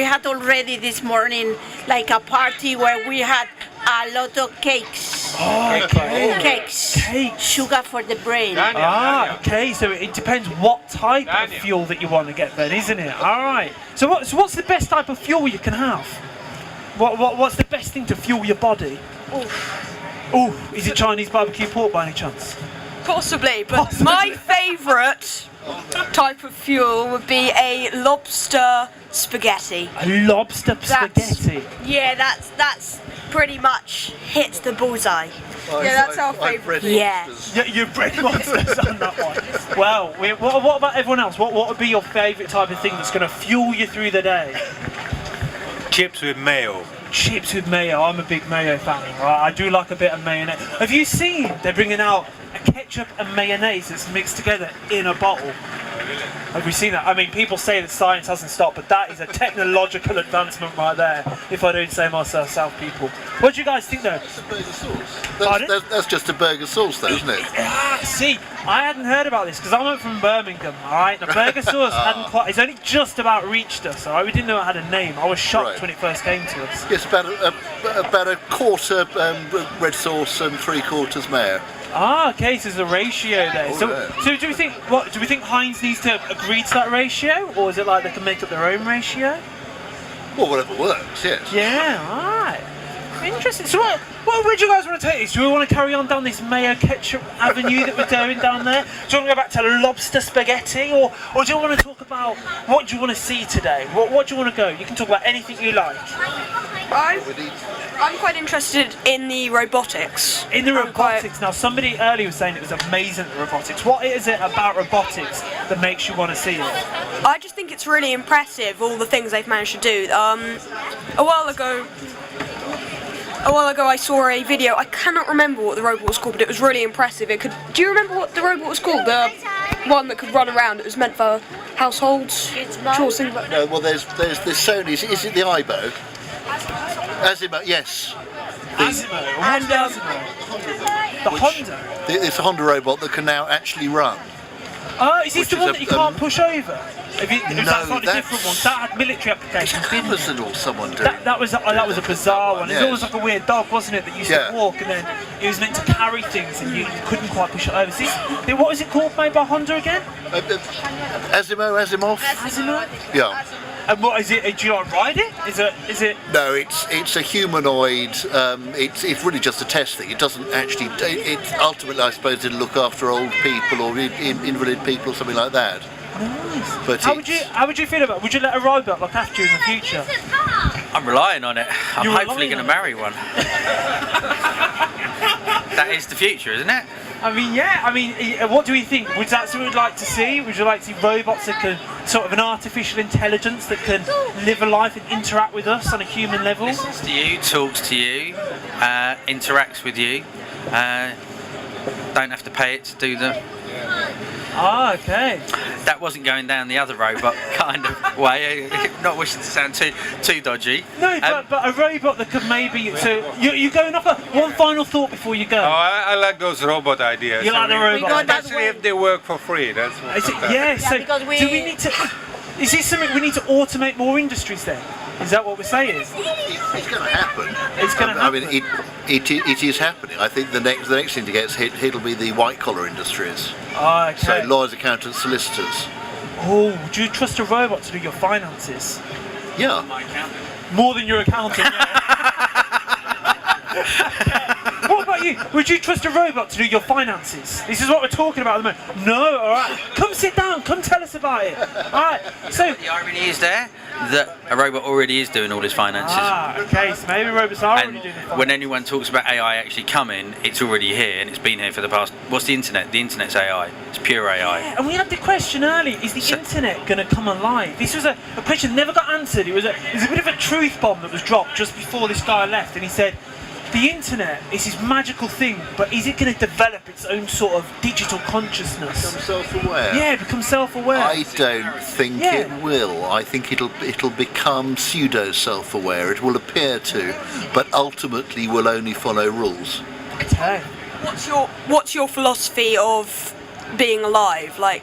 had already this morning like a party where we had a lot of cakes. Oh, okay. Cakes. Sugar for the brain. Okay. So it depends what type of fuel that you want to get then, isn't it? All right. So what's the best type of fuel you can have? What's the best thing to fuel your body? Oh, is it Chinese barbecue pork by any chance? Possibly, but my favourite type of fuel would be a lobster spaghetti. A lobster spaghetti? Yeah, that's pretty much hits the bullseye. Yeah, that's our favourite. Yeah, you've bred monsters on that one. Well, what about everyone else? What would be your favourite type of thing that's going to fuel you through the day? Chips with mayo. Chips with mayo. I'm a big mayo fan. Right? I do like a bit of mayonnaise. Have you seen they're bringing out a ketchup and mayonnaise that's mixed together in a bottle? Have you seen that? I mean, people say that science hasn't stopped, but that is a technological advancement right there, if I don't say myself, people. What do you guys think, though? That's a burger sauce. That's just a burger sauce, though, isn't it? See, I hadn't heard about this because I went from Birmingham, alright? The burger sauce it's only just about reached us, alright? We didn't know it had a name. I was shocked when it first came to us. Yes, about a quarter red sauce and 3/4 mayo. Okay, so there's a ratio there. So do we think Heinz needs to agree to that ratio, or is it like they can make up their own ratio? Well, whatever works, yes. Yeah, alright. Interesting. So where do you guys want to take this? Do we want to carry on down this mayo ketchup avenue that we're going down there? Do you want to go back to lobster spaghetti, or do you want to talk about what do you want to see today? What do you want to go? You can talk about anything you like. I'm quite interested in the robotics. In the robotics. Now, somebody earlier was saying it was amazing, the robotics. What is it about robotics that makes you want to see it? I just think it's really impressive, all the things they've managed to do. A while ago I saw a video. I cannot remember what the robot was called, but it was really impressive. Do you remember what the robot was called? The one that could run around. It was meant for households. No, well, there's Sony's. Is it the Aibo? Asimo, yes. And the Honda. It's a Honda robot that can now actually run. Oh, is this the one that you can't push over? That's not a that's- different one. That had military applications, didn't it? Amazon or someone doing. That was a bizarre one. It was almost like a weird dog, wasn't it? That used to walk and then it was meant to carry things and you couldn't quite push it over. What was it called, made by Honda again? Asimov. Yeah. And what is it? Do you not ride it? Is it? No, it's a humanoid. It's really just a test thing. It doesn't actually. It's ultimately, I suppose, to look after old people or invalid people or something like that. Nice. But how would you feel about it? Would you let a robot look after you in the future? I'm relying on it. I'm You're hopefully relying going to on marry one. That is the future, isn't it? I mean, yeah. I mean, what do we think? Would that something we'd like to see? Would you like to see robots that can sort of an artificial intelligence that can live a life and interact with us on a human level? Listens to you, talks to you, interacts with you. Don't have to pay it to do the. Okay. That wasn't going down the other robot kind of way. Not wishing to sound too dodgy. No, but a robot that could maybe. So you're going off. One final thought before you go. Oh, I like those robot ideas. You like the robot? Especially if they work for free. That's what. So do we need to? Is this something we need to automate more industries then? Is that what we're saying? It's going to happen. It's going to happen. I mean, it is happening. I think the next thing to get hit will be the white collar industries. Okay. So lawyers, accountants, solicitors. Oh, do you trust a robot to do your finances? Yeah. More than your accountant. What about you? Would you trust a robot to do your finances? This is what we're talking about at the moment. No, alright. Come sit down, come tell us about it. Alright, so... The irony is there that a robot already is doing all his finances. Okay, so maybe robots are already doing the finances. When anyone talks about AI actually coming, it's already here and it's been here for the past... What's the internet? The internet's AI. It's pure AI. Yeah, and we had the question earlier, is the internet going to come alive? This was a question that never got answered. It was a bit of a truth bomb that was dropped just before this guy left, and he said, the internet is this magical thing, but is it going to develop its own sort of digital consciousness? Become self-aware. Yeah, become self-aware. I don't think it will. I think it'll become pseudo self-aware. It will appear to, but ultimately will only follow rules. Okay. What's your philosophy of being alive? Like,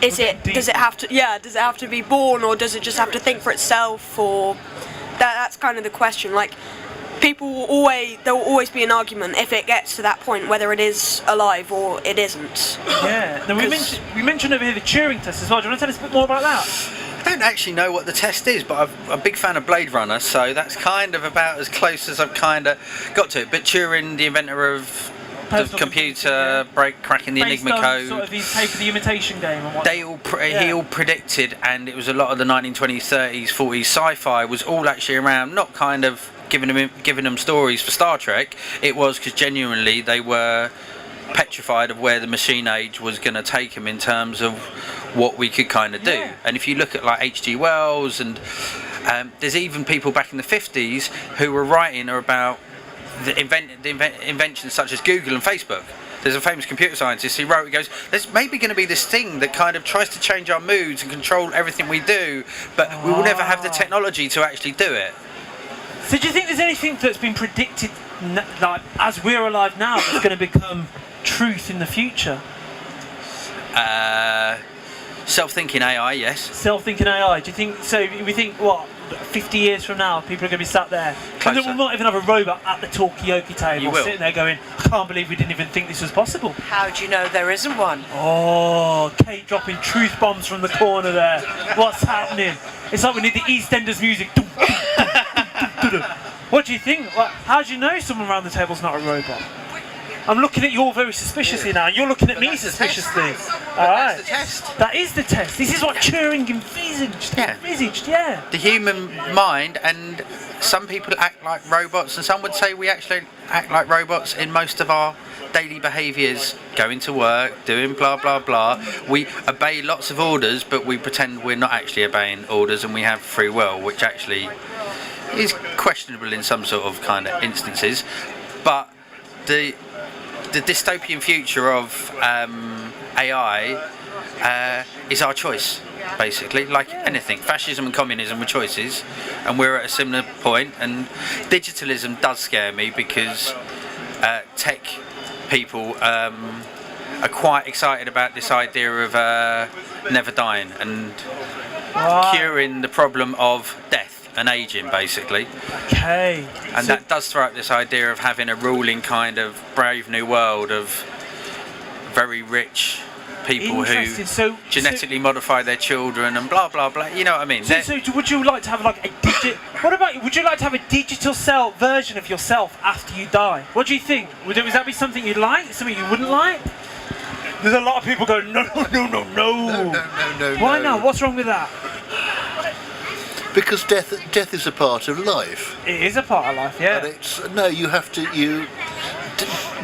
does it have to be born, or does it just have to think for itself? Or that's kind of the question. Like, there will always be an argument if it gets to that point whether it is alive or it isn't. Yeah. Now we mentioned over here the Turing test as well. Do you want to tell us a bit more about that? I don't actually know what the test is, but I'm a big fan of Blade Runner, so that's kind of about as close as I've kind of got to it. But Turing, the inventor of the computer, cracking the Enigma code. Sort of his take of the imitation game and what. He all predicted, and it was a lot of the 1920s, 30s, 40s sci-fi was all actually around, not kind of giving them stories for Star Trek. It was because genuinely they were petrified of where the machine age was going to take them in terms of what we could kind of do. Yeah. And if you look at like H.G. Wells, and there's even people back in the 50s who were writing about the inventions such as Google and Facebook. There's a famous computer scientist who wrote, he goes, there's maybe going to be this thing that kind of tries to change our moods and control everything we do, but we will never have the technology to actually do it. So do you think there's anything that's been predicted, like as we're alive now, that's going to become truth in the future? Self-thinking AI, yes. Self-thinking AI. Do you think so? We think what? 50 years from now, people are going to be sat there, and then we might even have a robot at the Talkaoke table, sitting there going, "I can't believe we didn't even think this was possible." How do you know there isn't one? Oh, Kate dropping truth bombs from the corner there. What's happening? It's like we need the EastEnders music. What do you think? How do you know someone around the table's not a robot? I'm looking at you all very suspiciously now, and you're looking at me suspiciously. Alright. That's the test. That is the test. This is what Turing envisaged. Yeah. The human mind, and some people act like robots, and some would say we actually act like robots in most of our daily behaviours, going to work, doing blah blah blah. We obey lots of orders, but we pretend we're not actually obeying orders, and we have free will, which actually is questionable in some sort of kind of instances. But the dystopian future of AI is our choice, basically. Like anything, fascism and communism were choices, and we're at a similar point. And digitalism does scare me because tech people are quite excited about this idea of never dying and curing the problem of death and aging, basically. Okay. And that does throw up this idea of having a ruling kind of brave new world of very rich people who genetically modify their children and blah blah blah. You know what I mean? So would you like to have like a would you like to have a digital version of yourself after you die? What do you think? Would that be something you'd like? Something you wouldn't like? There's a lot of people going, no. Why not? What's wrong with that? Because death is a part of life. It is a part of life, yeah. And you have to.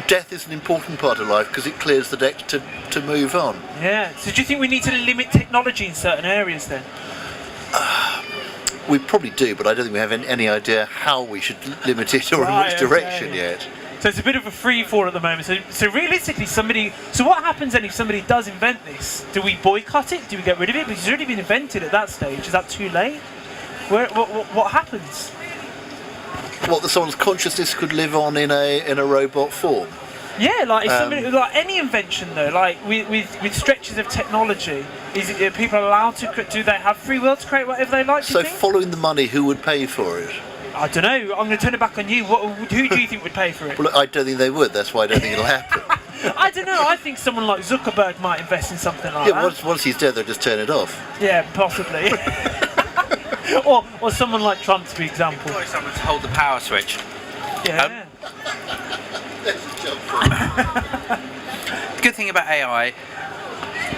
Death is an important part of life because it clears the deck to move on. Yeah. So do you think we need to limit technology in certain areas then? We probably do, but I don't think we have any idea how we should limit it or in which direction yet. So it's a bit of a free fall at the moment. So realistically, so what happens then if somebody does invent this? Do we boycott it? Do we get rid of it? Because it's already been invented at that stage. Is that too late? What happens? What, that someone's consciousness could live on in a robot form? Yeah, like if somebody, like any invention though, like with stretches of technology, are people allowed to? Do they have free will to create whatever they like? So following the money, who would pay for it? I don't know. I'm going to turn it back on you. Who do you think would pay for it? Well, I don't think they would. That's why I don't think it'll happen. I don't know. I think someone like Zuckerberg might invest in something like that. Yeah, once he's dead, they'll just turn it off. Yeah, possibly. or someone like Trump, for example. Or someone to hold the power switch. Yeah. The good thing about AI,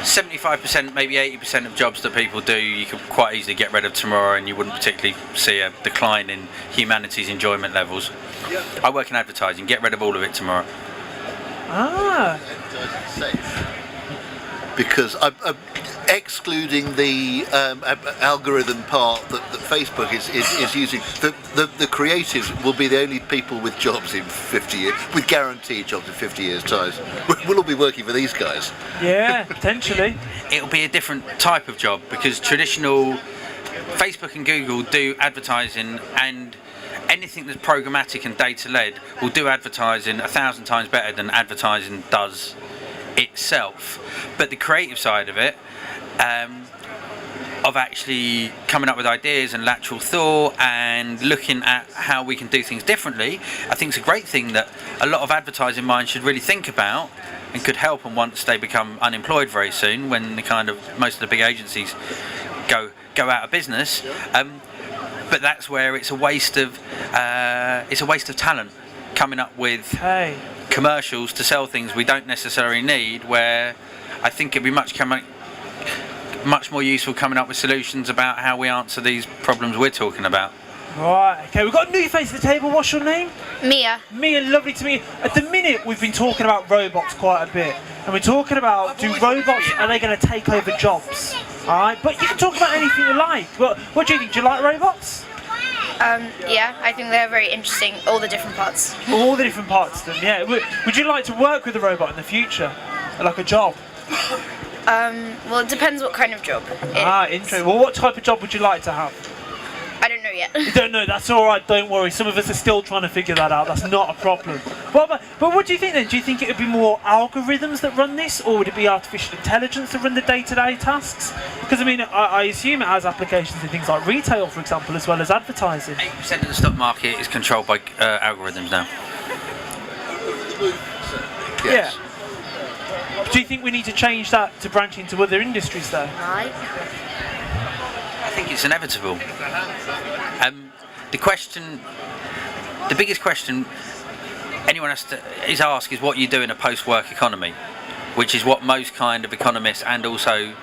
75%, maybe 80% of jobs that people do, you could quite easily get rid of tomorrow, and you wouldn't particularly see a decline in humanity's enjoyment levels. I work in advertising. Get rid of all of it tomorrow. because excluding the algorithm part that Facebook is using, the creatives will be the only people with jobs in 50 years, with guaranteed jobs in 50 years' time. We'll all be working for these guys. Yeah, potentially. It'll be a different type of job because traditional Facebook and Google do advertising, and anything that's programmatic and data-led will do advertising 1,000 times better than advertising does itself. But the creative side of it, of actually coming up with ideas and lateral thought and looking at how we can do things differently, I think it's a great thing that a lot of advertising minds should really think about and could help them once they become unemployed very soon, when the kind of most of the big agencies go out of business. But that's where it's a waste of talent coming up with commercials to sell things we don't necessarily need, where I think it'd be much more useful coming up with solutions about how we answer these problems we're talking about. Right, okay, we've got a new face at the table. What's your name? Mia. Mia, lovely to meet you. At the minute, we've been talking about robots quite a bit. And we're talking about, are they going to take over jobs? Alright, but you can talk about anything you like. What do you think? Do you like robots? Yeah, I think they're very interesting, all the different parts. All the different parts of them, yeah. Would you like to work with a robot in the future? Like a job? Well, it depends what kind of job. Interesting. Well, what type of job would you like to have? I don't know yet. You don't know, that's alright, don't worry. Some of us are still trying to figure that out, that's not a problem. But what do you think then? Do you think it would be more algorithms that run this, or would it be artificial intelligence that run the day-to-day tasks? Because I mean, I assume it has applications in things like retail, for example, as well as advertising. 8% of the stock market is controlled by algorithms now. Yes. Yeah. Do you think we need to change that to branch into other industries though? Right. I think it's inevitable. The biggest question anyone has to ask is what you do in a post-work economy, which is what most kind of economists and also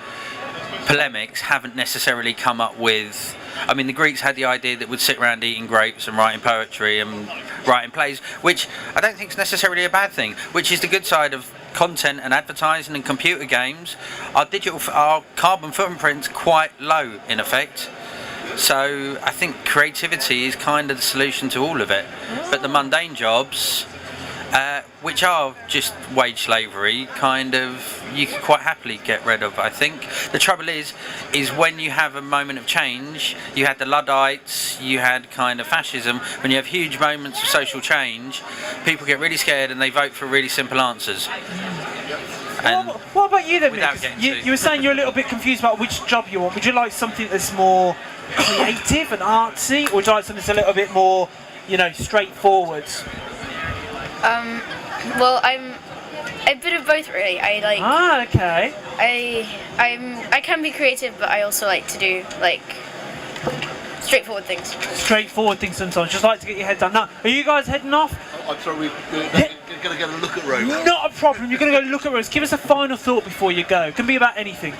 polemics haven't necessarily come up with. I mean, the Greeks had the idea that would sit around eating grapes and writing poetry and writing plays, which I don't think is necessarily a bad thing, which is the good side of content and advertising and computer games. Our carbon footprint's quite low in effect. So I think creativity is kind of the solution to all of it. But the mundane jobs, which are just wage slavery, kind of, you could quite happily get rid of, I think. The trouble is when you have a moment of change, you had the Luddites, you had kind of fascism, when you have huge moments of social change, people get really scared and they vote for really simple answers. And what about you then, Mick? You were saying you're a little bit confused about which job you want. Would you like something that's more creative and artsy, or would you like something that's a little bit more, straightforward? Well, I'm a bit of both, really. I like. Okay. I can be creative, but I also like to do straightforward things. Straightforward things sometimes. Just like to get your head done. Now, are you guys heading off? I'm sorry, we're going to go look at robots. Not a problem. You're going to go look at robots. Give us a final thought before you go. It can be about anything.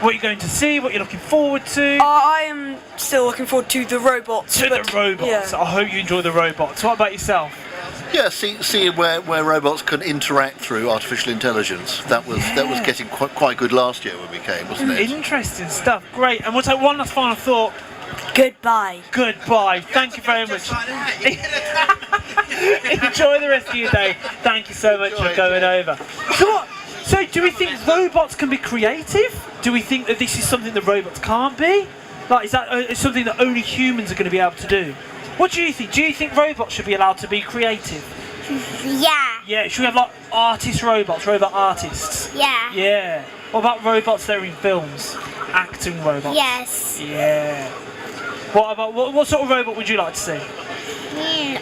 What you're going to see, what you're looking forward to. I am still looking forward to the robots. To the robots. Yeah. I hope you enjoy the robots. What about yourself? Yeah, see where robots can interact through artificial intelligence. That was getting quite good last year when we came, wasn't it? Interesting stuff. Great. And we'll take one last final thought. Goodbye. Goodbye. Thank you very much. Enjoy the rest of your day. Thank you so much for going over. So do we think robots can be creative? Do we think that this is something that robots can't be? Is that something that only humans are going to be able to do? What do you think? Do you think robots should be allowed to be creative? Yeah. Yeah, should we have artist robots, robot artists? Yeah. Yeah. What about robots that are in films? Acting robots? Yes. Yeah. What sort of robot would you like to see?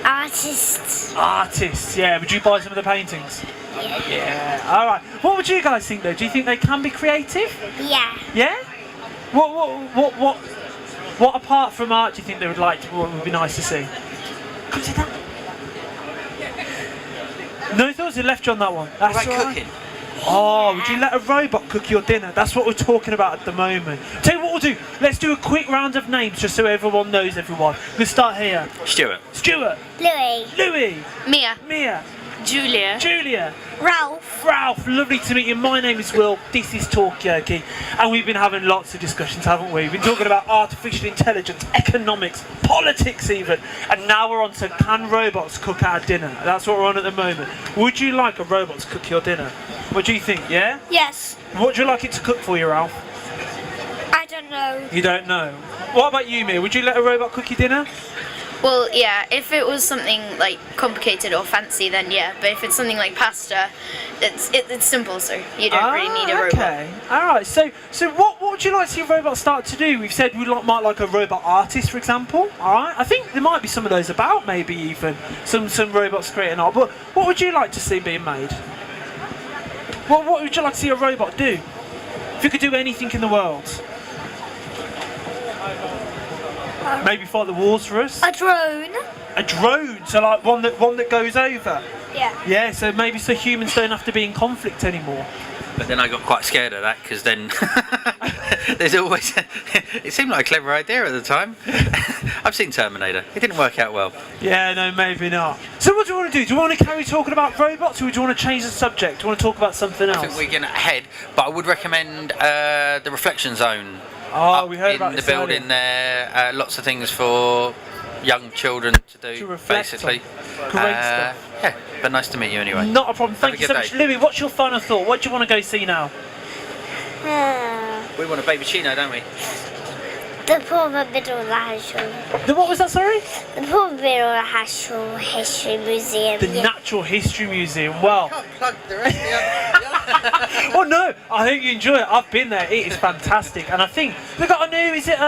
Artists. Artists, yeah. Would you buy some of the paintings? Yeah. Yeah. Alright. What would you guys think though? Do you think they can be creative? Yeah. Yeah? What apart from art do you think they would like to, what would be nice to see? Come see that. No thoughts, you left you on that one. That's what about cooking? Oh, would you let a robot cook your dinner? That's what we're talking about at the moment. Tell you what we'll do. Let's do a quick round of names just so everyone knows everyone. We'll start here. Stuart. Stuart. Louis. Louis. Mia. Mia. Julia. Julia. Ralph. Ralph, lovely to meet you. My name is Will. This is Talkaoke. And we've been having lots of discussions, haven't we? We've been talking about artificial intelligence, economics, politics even. And now we're on to can robots cook our dinner? That's what we're on at the moment. Would you like a robot to cook your dinner? What do you think, yeah? Yes. What would you like it to cook for you, Ralph? I don't know. You don't know. What about you, Mia? Would you let a robot cook your dinner? Well, yeah, if it was something like complicated or fancy, then yeah. But if it's something like pasta, it's simple, so you don't really need a robot. Okay. All right. So what would you like to see a robot start to do? We've said we might like a robot artist, for example. All right. I think there might be some of those about, maybe even some robots creating art. But what would you like to see being made? What would you like to see a robot do? If you could do anything in the world. Maybe fight the wars for us? A drone. A drone, so like one that goes over? Yeah. Yeah, so maybe so humans don't have to be in conflict anymore. But then I got quite scared of that because then there's always. It seemed like a clever idea at the time. I've seen Terminator. It didn't work out well. Yeah, no, maybe not. So what do you want to do? Do you want to carry talking about robots, or do you want to change the subject? Do you want to talk about something else? I think we're getting ahead, but I would recommend the reflection zone. Oh, we heard in about the this building earlier. there. Lots of things for young children to do, To reflect basically. on. Great stuff. Yeah, but nice to meet you anyway. Not a problem. Have Thank a you so good much, day. Louis. What's your final thought? What do you want to go see now? We want a baby chino, don't we? The poor middle national. What was that? Sorry. The poor middle national history museum. The Natural History Museum. Well. Plug the rest of Oh no, I hope you enjoy it. I've been there. It is fantastic, and I think they've got a new. Is it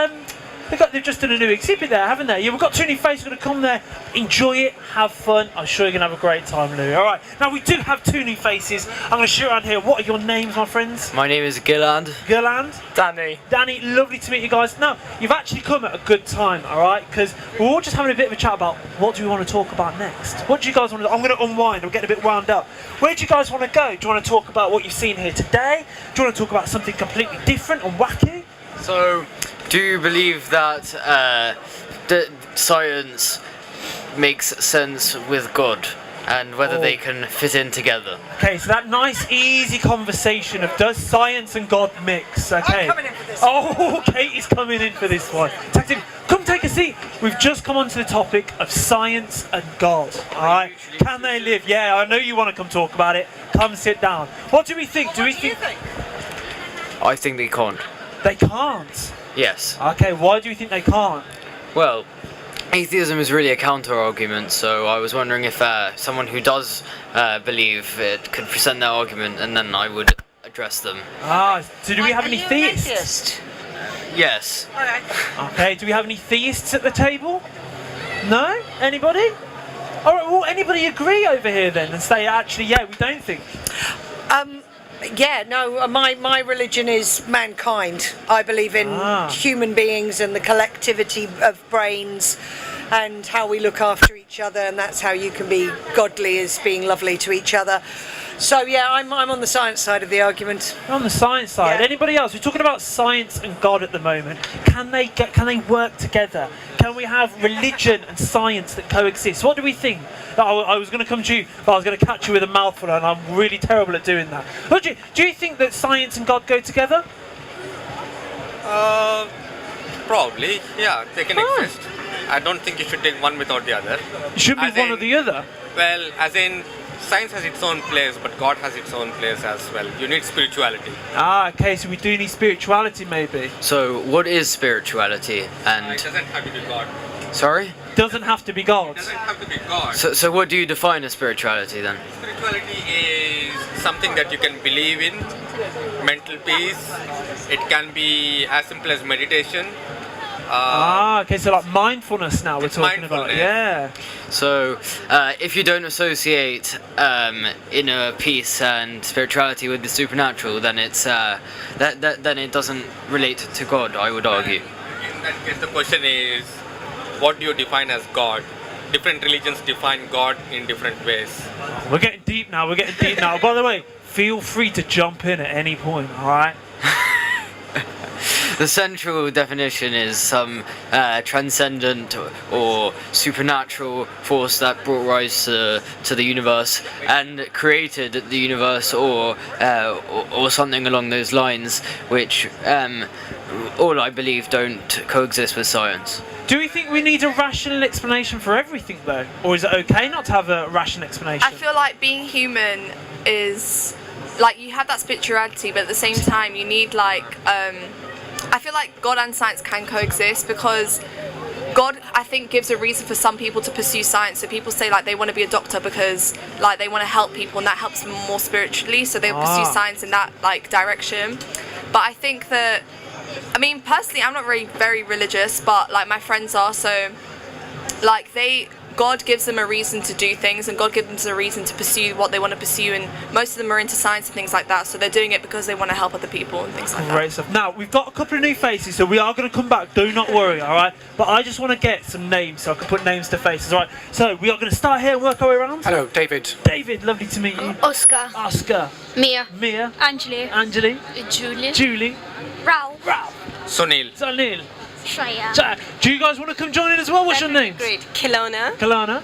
They've just done a new exhibit there, haven't they? Yeah, we've got two new faces. We're going to come there, enjoy it, have fun. I'm sure you're going to have a great time, Louis. All right. Now we do have two new faces. I'm going to shoot around here. What are your names, my friends? My name is Gilland. Gilland. Danny. Danny, lovely to meet you guys. Now, you've actually come at a good time, all right? Because we're all just having a bit of a chat about what do we want to talk about next. What do you guys want to do? I'm going to unwind. I'm getting a bit wound up. Where do you guys want to go? Do you want to talk about what you've seen here today? Do you want to talk about something completely different and wacky? So, do you believe that science makes sense with God and whether they can fit in together? Okay, so that nice, easy conversation of does science and God mix? Okay. I'm coming in for this. Oh, Katie's coming in for this one. Come take a seat. We've just come on to the topic of science and God. All right. Can they live? Yeah, I know you want to come talk about it. Come sit down. What do we think? Do we think? I think they can't. They can't. Yes. Okay, why do you think they can't? Well, atheism is really a counter-argument, so I was wondering if someone who does believe it could present their argument, and then I would address them. Ah, so do we have any theists? Yes. Okay, do we have any theists at the table? No? Anybody? Alright, well, anybody agree over here then and say, actually, yeah, we don't think? Yeah, no, my religion is mankind. I believe in human beings and the collectivity of brains and how we look after each other, and that's how you can be godly, as being lovely to each other. So yeah, I'm on the science side of the argument. On the science side. Yeah. Anybody else? We're talking about science and God at the moment. Can they work together? Can we have religion and science that coexist? What do we think? I was going to come to you, but I was going to catch you with a mouthful, and I'm really terrible at doing that. But do you think that science and God go together? Probably, yeah, they can exist. I don't think you should take one without the other. It should be one or the other. Well, as in, science has its own place, but God has its own place as well. You need spirituality. Ah, okay, so we do need spirituality, maybe. So, what is spirituality? And It doesn't have to be God. sorry? Doesn't have to be God. It doesn't have to be God. So what do you define as spirituality then? Spirituality is something that you can believe in, mental peace. It can be as simple as meditation. Okay, so like mindfulness now we're talking about. Yeah. So, if you don't associate inner peace and spirituality with the supernatural, then it's then it doesn't relate to God, I would argue. In that case, the question is, what do you define as God? Different religions define God in different ways. We're getting deep now. By the way, feel free to jump in at any point. All right. the central definition is some transcendent or supernatural force that brought rise to the universe and created the universe, or something along those lines, which all I believe don't coexist with science. Do we think we need a rational explanation for everything, though? Or is it okay not to have a rational explanation? I feel like being human is, like, you have that spirituality, but at the same time you need, like, I feel like God and science can coexist, because God, I think, gives a reason for some people to pursue science. So people say, like, they want to be a doctor because, like, they want to help people, and that helps them more spiritually, so they'll pursue science in that, like, direction. But I think that, I mean, personally, I'm not really very religious, but, like, my friends are, so, like, God gives them a reason to do things, and God gives them a reason to pursue what they want to pursue, and most of them are into science and things like that, so they're doing it because they want to help other people and things like that. Great stuff. Now, we've got a couple of new faces, so we are going to come back, do not worry, alright? But I just want to get some names so I can put names to faces, alright? So, we are going to start here and work our way around. Hello, David. David, lovely to meet you. Oscar. Oscar. Mia. Mia. Angeli. Angeli. Julie. Julie. Ralph. Sunil. Sunil. Shreya. Do you guys want to come join in as well? What's your name? Great. Kelowna. Kelowna.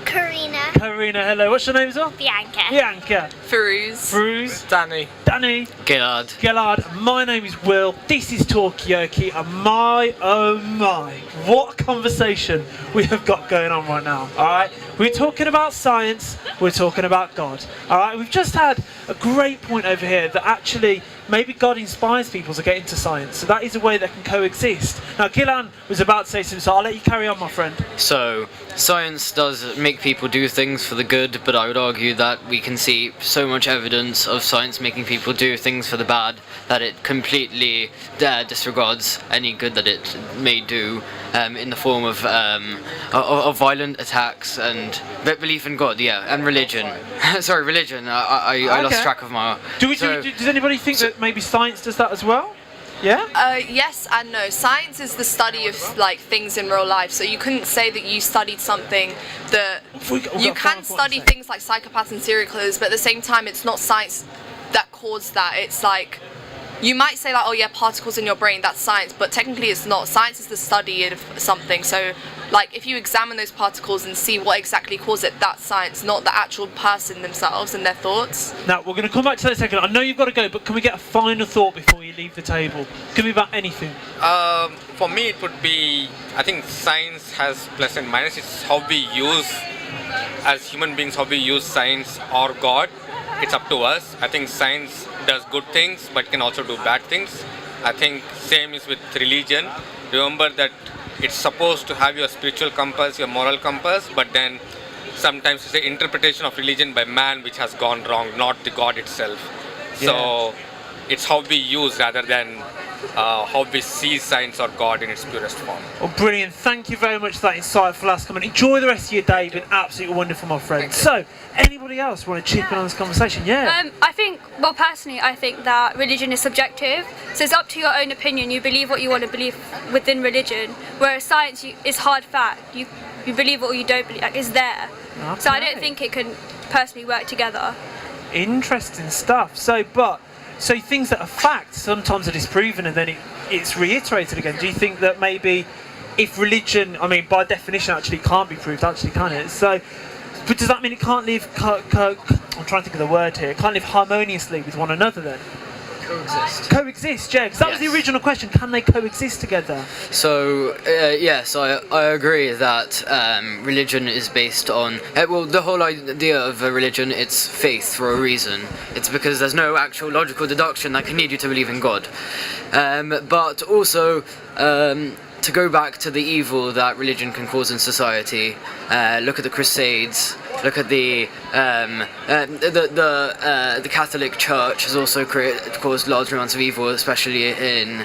Karina. Karina, hello. What's your name as well? Bianca. Bianca. Ferouz. Ferouz. Danny. Danny. Gillard. Gillard. My name is Will. This is Talkaoke, and my oh my, what a conversation we have got going on right now. Alright? We're talking about science, we're talking about God. Alright? We've just had a great point over here that actually maybe God inspires people to get into science. So that is a way that can coexist. Now, Gillan was about to say something, so I'll let you carry on, my friend. So, science does make people do things for the good, but I would argue that we can see so much evidence of science making people do things for the bad that it completely disregards any good that it may do, in the form of violent attacks and belief in God, and religion. Sorry, religion. I lost track of my... Does anybody think that maybe science does that as well? Yeah? Yes and no. Science is the study of, like, things in real life. So you couldn't say that you studied something that... You can study things like psychopaths and serial killers, but at the same time, it's not science that caused that. It's like... You might say, like, oh yeah, particles in your brain, that's science, but technically it's not. Science is the study of something. So, like, if you examine those particles and see what exactly caused it, that's science, not the actual person themselves and their thoughts. Now, we're going to come back to that in a second. I know you've got to go, but can we get a final thought before you leave the table? It can be about anything. For me, it would be, I think science has plus and minus. It's how we use, as human beings, how we use science or God. It's up to us. I think science does good things, but can also do bad things. I think same is with religion. Remember that it's supposed to have your spiritual compass, your moral compass, but then sometimes it's the interpretation of religion by man which has gone wrong, not the God itself. So it's how we use rather than how we see science or God in its purest form. Well, brilliant. Thank you very much for that insightful last comment. Enjoy the rest of your day. Been absolutely wonderful, my friend. So, anybody else want to chip in on this conversation? Yeah. I think, well, personally, I think that religion is subjective. So it's up to your own opinion. You believe what you want to believe within religion, whereas science is hard fact. You believe it or you don't believe. Like, it's there. Okay. So I don't think it can personally work together. Interesting stuff. So things that are facts sometimes are disproven and then it's reiterated again. Do you think that maybe if religion, I mean, by definition, actually can't be proved, actually, can it? So, but does that mean it can't live, I'm trying to think of the word here, it can't live harmoniously with one another then? Coexist, yeah, because that was the original question. Can they coexist together? So, yes, I agree that religion is based on... well, the whole idea of a religion, it's faith for a reason. It's because there's no actual logical deduction that can lead you to believe in God. But also... to go back to the evil that religion can cause in society, look at the Crusades. Look at the Catholic Church has also caused large amounts of evil, especially in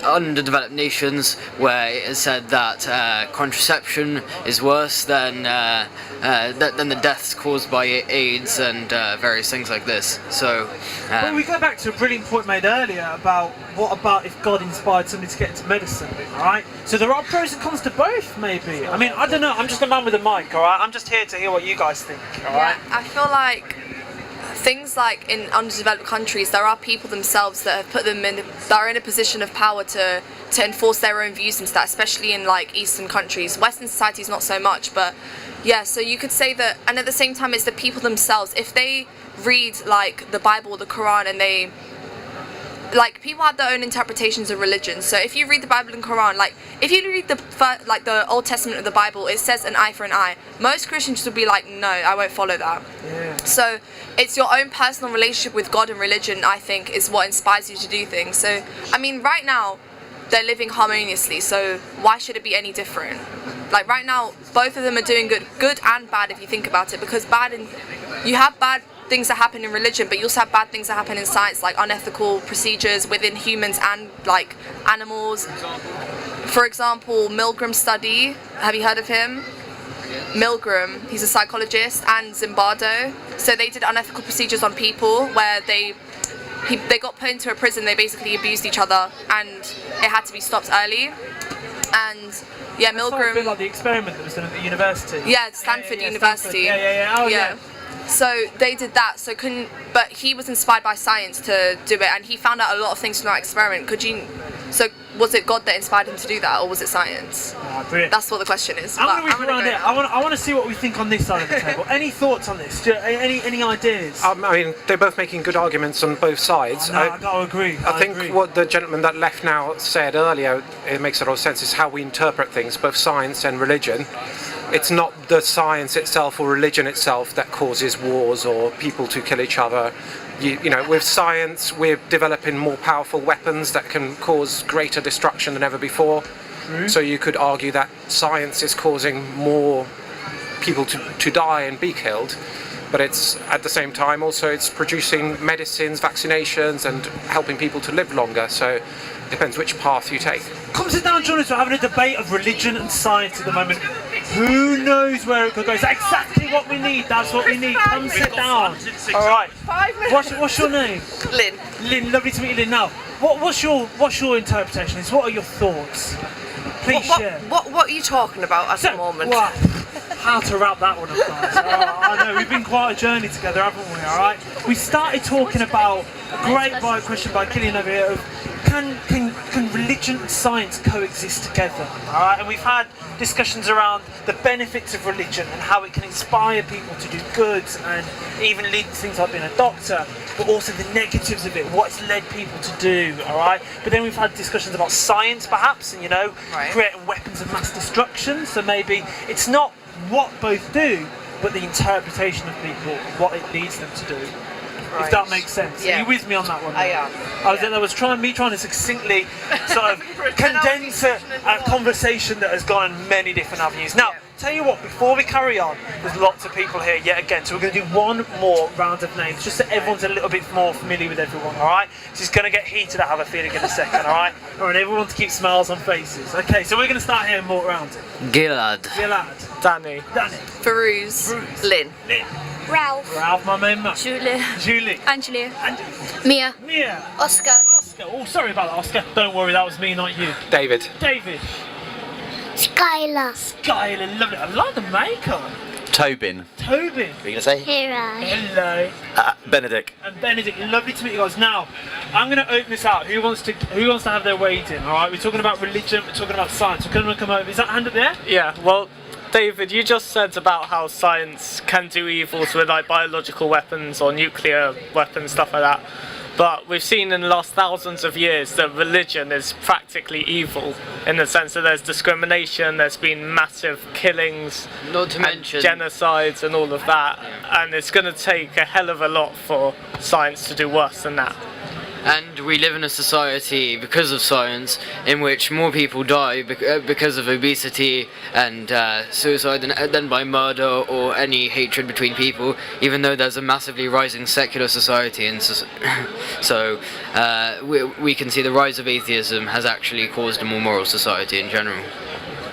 underdeveloped nations, where it is said that contraception is worse than the deaths caused by AIDS and various things like this. So, well, we go back to a brilliant point made earlier about what about if God inspired somebody to get into medicine, alright? So there are pros and cons to both, maybe. I mean, I don't know, I'm just a man with a mic, alright? I'm just here to hear what you guys think, alright? Yeah, I feel like things like in underdeveloped countries, there are people themselves that have put them in, that are in a position of power to enforce their own views into that, especially in like Eastern countries. Western societies not so much, but yeah, so you could say that, and at the same time it's the people themselves. If they read like the Bible or the Quran, and they, like, people have their own interpretations of religion. So if you read the Bible and Quran, like if you read the Old Testament of the Bible, it says an eye for an eye. Most Christians would be like, no, I won't follow that. Yeah. So it's your own personal relationship with God and religion, I think, is what inspires you to do things. So I mean, right now they're living harmoniously, so why should it be any different? Like right now, both of them are doing good and bad if you think about it, because you have bad things that happen in religion, but you also have bad things that happen in science, like unethical procedures within humans and like animals. For example, Milgram's study, have you heard of him? Milgram, he's a psychologist, and Zimbardo. So they did unethical procedures on people where they got put into a prison, they basically abused each other, and it had to be stopped early. And yeah, Milgram. A bit like the experiment that was done at the university. Yeah, Stanford University. Stanford. Oh, yeah. So they did that. But he was inspired by science to do it, and he found out a lot of things from that experiment. So was it God that inspired him to do that, or was it science? Brilliant. That's what the question is. I'm going to whip around it. I want to see what we think on this side of the table. Any thoughts on this? Any ideas? I mean, they're both making good arguments on both sides. I got to agree. I think what the gentleman that left now said earlier, it makes a lot of sense, is how we interpret things, both science and religion. It's not the science itself or religion itself that causes wars or people to kill each other. You know, with science, we're developing more powerful weapons that can cause greater destruction than ever before. So you could argue that science is causing more people to die and be killed, but it's at the same time also it's producing medicines, vaccinations, and helping people to live longer. So it depends which path you take. Come sit down, Jonas. We're having a debate of religion and science at the moment. Who knows where it could go? It's exactly what we need. That's what we need. Come sit down. All right. What's your name? Lynn. Lynn, lovely to meet you, Lynn. Now, what's your interpretation? What are your thoughts? Please share. What are you talking about at the moment? Well, how to wrap that one up, guys. I know we've been quite a journey together, haven't we? All right. We started talking about a great question by Killian over here of can religion and science coexist together? All right. And we've had discussions around the benefits of religion and how it can inspire people to do good and even lead to things like being a doctor, but also the negatives of it, what it's led people to do, all right? But then we've had discussions about science, perhaps, and, you know, creating weapons of mass destruction, so maybe it's not what both do, but the interpretation of people, what it leads them to do. If that makes sense. Yeah. Are you with me on that one? I am. I was trying to succinctly sort of condense a conversation that has gone in many different avenues. Now, tell you what, before we carry on, there's lots of people here yet again, so we're going to do one more round of names, just so everyone's a little bit more familiar with everyone, alright? So it's going to get heated, I have a feeling, in a second, alright? Alright, everyone to keep smiles on faces. Okay, so we're going to start here and walk around. Gilad. Danny. Farouz. Lynn. Ralph, my main man. Julie. Angela. Mia. Oscar. Oh, sorry about that, Oscar. Don't worry, that was me, not you. David. Skylar, lovely. I like the makeup. Tobin. What are you going to say? Hello. Benedict. And Benedict, lovely to meet you guys. Now, I'm going to open this out. Who wants to have their weight in? All right, we're talking about religion. We're talking about science. We're going to come over. Is that hand up there? Yeah. Well, David, you just said about how science can do evils with like biological weapons or nuclear weapons, stuff like that. But we've seen in the last thousands of years that religion is practically evil in the sense that there's discrimination, there's been massive killings, not to mention genocides and all of that, and it's going to take a hell of a lot for science to do worse than that. And we live in a society, because of science, in which more people die because of obesity and suicide than by murder or any hatred between people, even though there's a massively rising secular society. And so we can see the rise of atheism has actually caused a more moral society in general.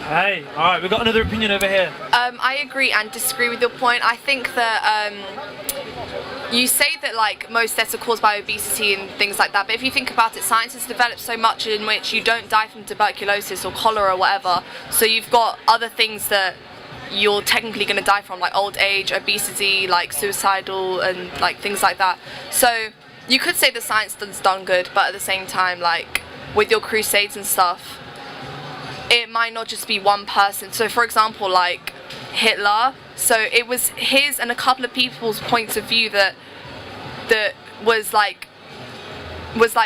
Hey, alright, we've got another opinion over here. I agree and disagree with your point. I think that you say that like most deaths are caused by obesity and things like that, but if you think about it, science has developed so much in which you don't die from tuberculosis or cholera or whatever, so you've got other things that you're technically going to die from, like old age, obesity, like suicidal, and like things like that. So you could say the science has done good, but at the same time, like with your crusades and stuff, it might not just be one person. So for example, like Hitler, so it was his and a couple of people's points of view that was like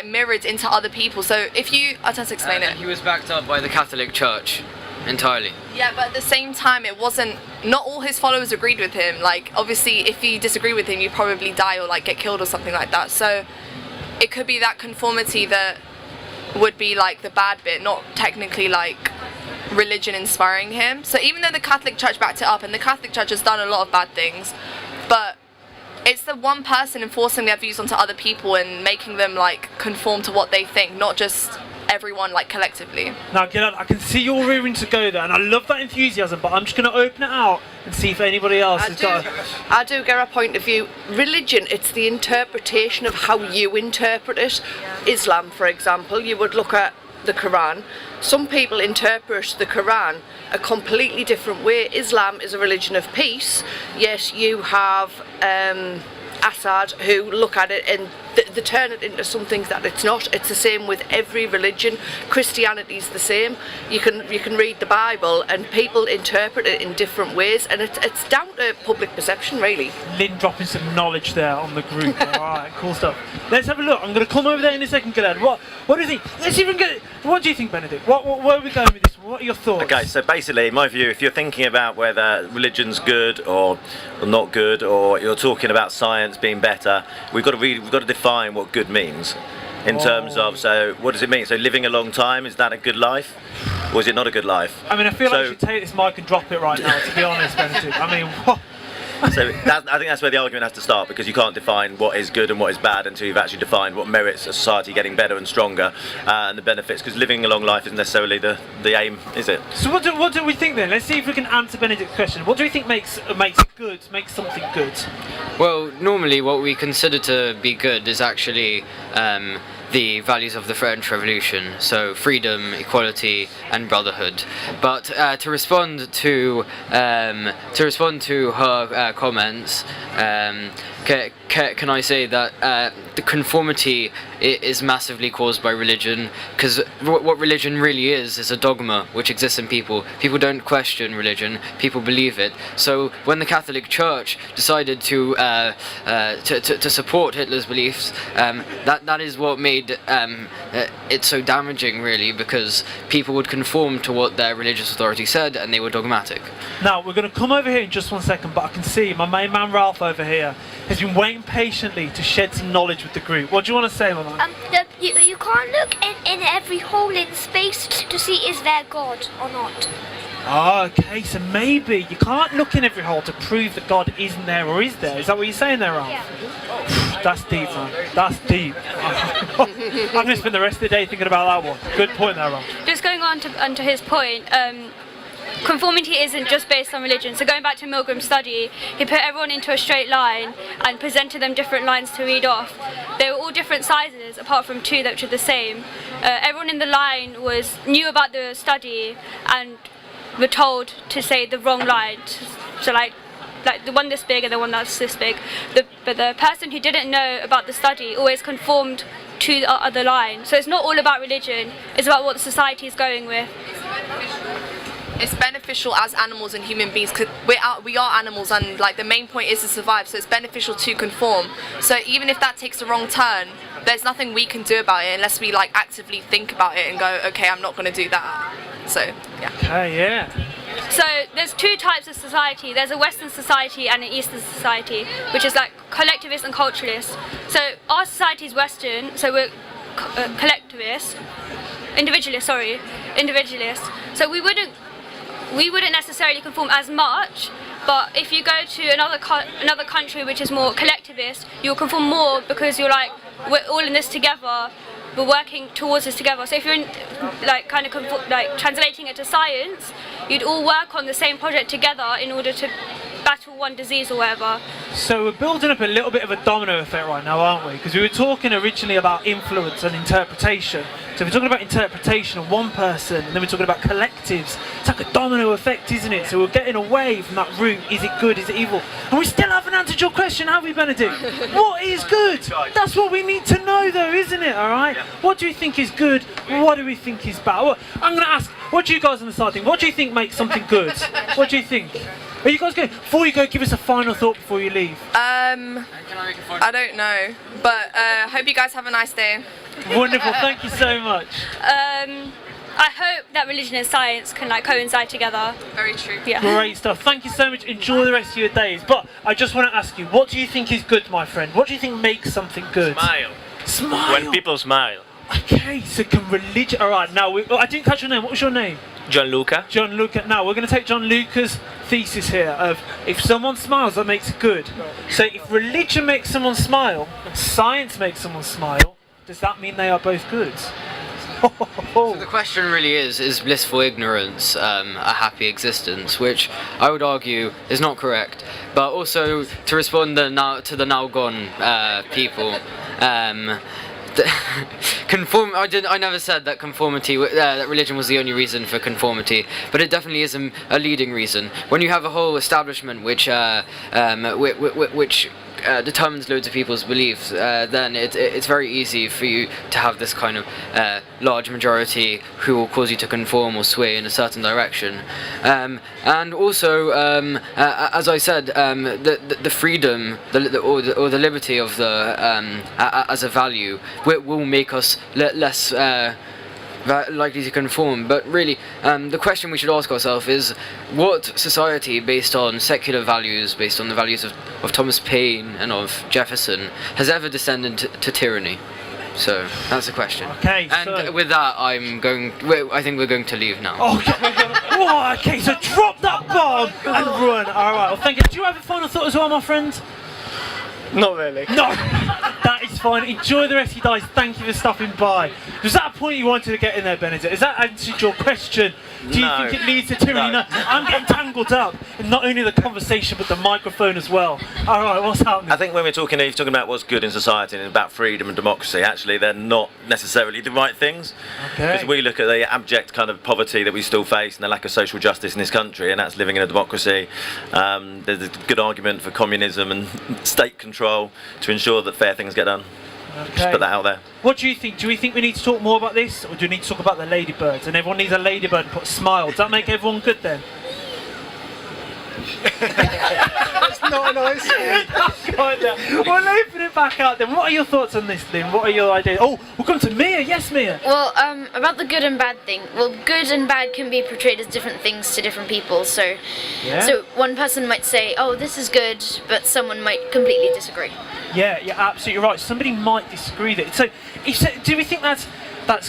mirrored into other people. So if you, I'll just explain it. He was backed up by the Catholic Church entirely. Yeah, but at the same time, it wasn't, not all his followers agreed with him. Like, obviously, if you disagree with him, you probably die or like get killed or something like that. So it could be that conformity that would be like the bad bit, not technically like religion inspiring him. So even though the Catholic Church backed it up, and the Catholic Church has done a lot of bad things, but it's the one person enforcing their views onto other people and making them like conform to what they think, not just everyone like collectively. Now, Gilad, I can see you're rearing to go there, and I love that enthusiasm, but I'm just going to open it out and see if anybody else has got I do get a point of view. Religion, it's the interpretation of how you interpret it. Islam, for example, you would look at the Quran. Some people interpret the Quran a completely different way. Islam is a religion of peace, yet you have Assad who look at it and they turn it into something that it's not. It's the same with every religion. Christianity's the same. You can read the Bible and people interpret it in different ways, and it's down to public perception, really. Lynn dropping some knowledge there on the group. Alright, cool stuff. Let's have a look. I'm going to come over there in a second, Gilad. What do you think? Let's even get. What do you think, Benedict? Where are we going with this? What are your thoughts? Okay, so basically, in my view, if you're thinking about whether religion's good or not good, or you're talking about science being better, we've got to define what good means in terms of, so what does it mean? So living a long time, is that a good life, or is it not a good life? I mean, I feel like you should take this mic and drop it right now, to be honest, Benedict. I mean, what? So I think that's where the argument has to start, because you can't define what is good and what is bad until you've actually defined what merits a society getting better and stronger, and the benefits, because living a long life isn't necessarily the aim, is it? So what do we think then? Let's see if we can answer Benedict's question. What do we think makes something good? Well, normally what we consider to be good is actually the values of the French Revolution, so freedom, equality, and brotherhood. But to respond to her comments, can I say that the conformity is massively caused by religion, because what religion really is a dogma which exists in people. People don't question religion, people believe it. So when the Catholic Church decided to support Hitler's beliefs, that is what made it so damaging, really, because people would conform to what their religious authority said, and they were dogmatic. Now, we're going to come over here in just 1 second, but I can see my main man Ralph over here has been waiting patiently to shed some knowledge with the group. What do you want to say, my man? You can't look in every hole in space to see is there God or not. Oh, okay, so maybe you can't look in every hole to prove that God isn't there or is there. Is that what you're saying there, Ralph? Yeah. That's deep, man. That's deep. I'm going to spend the rest of the day thinking about that one. Good point there, Ralph. Just going on to his point, conformity isn't just based on religion. So going back to Milgram's study, he put everyone into a straight line and presented them different lines to read off. They were all different sizes, apart from two that were the same. Everyone in the line knew about the study and were told to say the wrong line. So like the one this big and the one that's this big. But the person who didn't know about the study always conformed to the other line. So it's not all about religion, it's about what the society is going with. It's beneficial as animals and human beings, because we are animals, and like the main point is to survive, so it's beneficial to conform. So even if that takes a wrong turn, there's nothing we can do about it unless we like actively think about it and go, okay, I'm not going to do that. So yeah. Okay, yeah. So there's two types of society. There's a Western society and an Eastern society, which is like collectivist and culturalist. So our society is Western, so we're collectivist, individualist. So we wouldn't necessarily conform as much, but if you go to another country which is more collectivist, you'll conform more, because you're like, we're all in this together, we're working towards this together. So if you're in, like kind of translating it to science, you'd all work on the same project together in order to battle one disease or whatever. So we're building up a little bit of a domino effect right now, aren't we? Because we were talking originally about influence and interpretation. So if we're talking about interpretation of one person, and then we're talking about collectives, it's like a domino effect, isn't it? So we're getting away from that root, is it good, is it evil? And we still haven't answered your question, have we, Benedict? What is good? That's what we need to know though, isn't it, alright? What do you think is good? What do we think is bad? Well, I'm going to ask, what do you guys on the side think? What do you think makes something good? What do you think? Are you guys going, before you go, give us a final thought before you leave? I don't know, but hope you guys have a nice day. Wonderful, thank you so much. I hope that religion and science can like coincide together. Very true. Yeah. Great stuff, thank you so much, enjoy the rest of your days. But I just want to ask you, what do you think is good, my friend? What do you think makes something good? Smile. Smile? When people smile. Okay, so can religion... Alright, now, I didn't catch your name, what was your name? Gianluca. Gianluca. Now, we're going to take Gianluca's thesis here of if someone smiles, that makes it good. So if religion makes someone smile, and science makes someone smile, does that mean they are both good? So the question really is blissful ignorance a happy existence, which I would argue is not correct. But also, to respond to the now gone people, I never said that conformity, that religion was the only reason for conformity, but it definitely is a leading reason. When you have a whole establishment which determines loads of people's beliefs, then it's very easy for you to have this kind of large majority who will cause you to conform or sway in a certain direction. And also, as I said, the freedom or the liberty of the as a value will make us less likely to conform. But really, the question we should ask ourselves is, what society based on secular values, based on the values of Thomas Paine and of Jefferson, has ever descended to tyranny? So that's the question. Okay. And with that, I think we're going to leave now. Okay. Whoa, okay, so drop that bomb and run. Alright, well thank you. Do you have a final thought as well, my friend? Not really. No! That is fine. Enjoy the rest of your days. Thank you for stopping by. Was that a point you wanted to get in there, Benedict? Has that answered your question? Do you think it leads to tyranny? No. I'm getting tangled up in not only the conversation but the microphone as well. Alright, what's happening? I think when you're talking about what's good in society and about freedom and democracy, actually they're not necessarily the right things. Okay. Because we look at the abject kind of poverty that we still face and the lack of social justice in this country, and that's living in a democracy. There's a good argument for communism and state control to ensure that fair things get done. Okay. Just put that out there. What do you think? Do we think we need to talk more about this, or do we need to talk about the ladybirds? And everyone needs a ladybird and put a smile. Does that make everyone good then? That's not nice. Well, open it back out then. What are your thoughts on this then? What are your ideas? Oh, we'll come to Mia. Yes, Mia. Well, about the good and bad thing. Well, good and bad can be portrayed as different things to different people. So, so one person might say, "Oh, this is good," but someone might completely disagree. Yeah, you're absolutely right. Somebody might disagree with it. So, do we think that's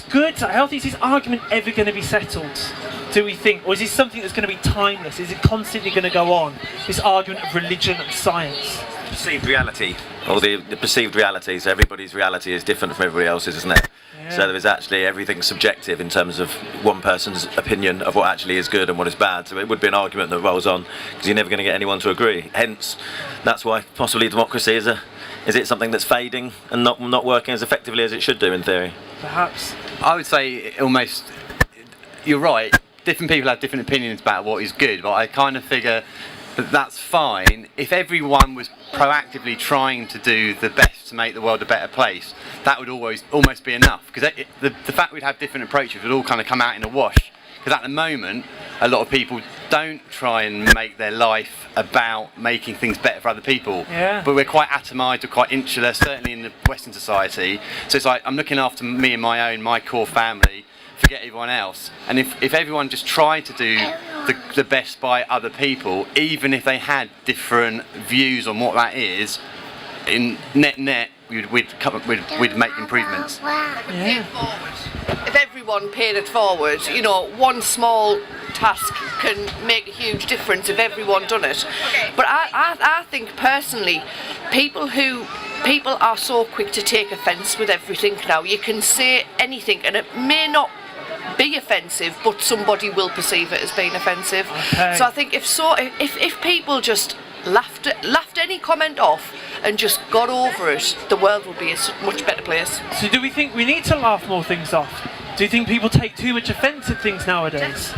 good? Is that healthy? Is this argument ever going to be settled? Do we think, or is this something that's going to be timeless? Is it constantly going to go on? This argument of religion and science. Perceived reality, or the perceived reality. So everybody's reality is different from everybody else's, isn't it? Yeah. So there is actually everything subjective in terms of one person's opinion of what actually is good and what is bad. So it would be an argument that rolls on because you're never going to get anyone to agree. Hence, that's why possibly democracy is it something that's fading and not working as effectively as it should do in theory? Perhaps. I would say almost, you're right, different people have different opinions about what is good, but I kind of figure that that's fine if everyone was proactively trying to do the best to make the world a better place. That would almost be enough, because the fact we'd have different approaches would all kind of come out in a wash. Because at the moment, a lot of people don't try and make their life about making things better for other people. Yeah. But we're quite atomised, we're quite insular, certainly in the Western society. So it's like, I'm looking after me and my core family, forget everyone else. And if everyone just tried to do the best by other people, even if they had different views on what that is, in net, we'd make improvements. Yeah. If everyone paid it forward, you know, one small task can make a huge difference if everyone done it. But I think personally, people are so quick to take offence with everything now. You can say anything and it may not be offensive, but somebody will perceive it as being offensive. Okay. So I think if people just laughed any comment off and just got over it, the world would be a much better place. So do we think we need to laugh more things off? Do you think people take too much offence at things nowadays?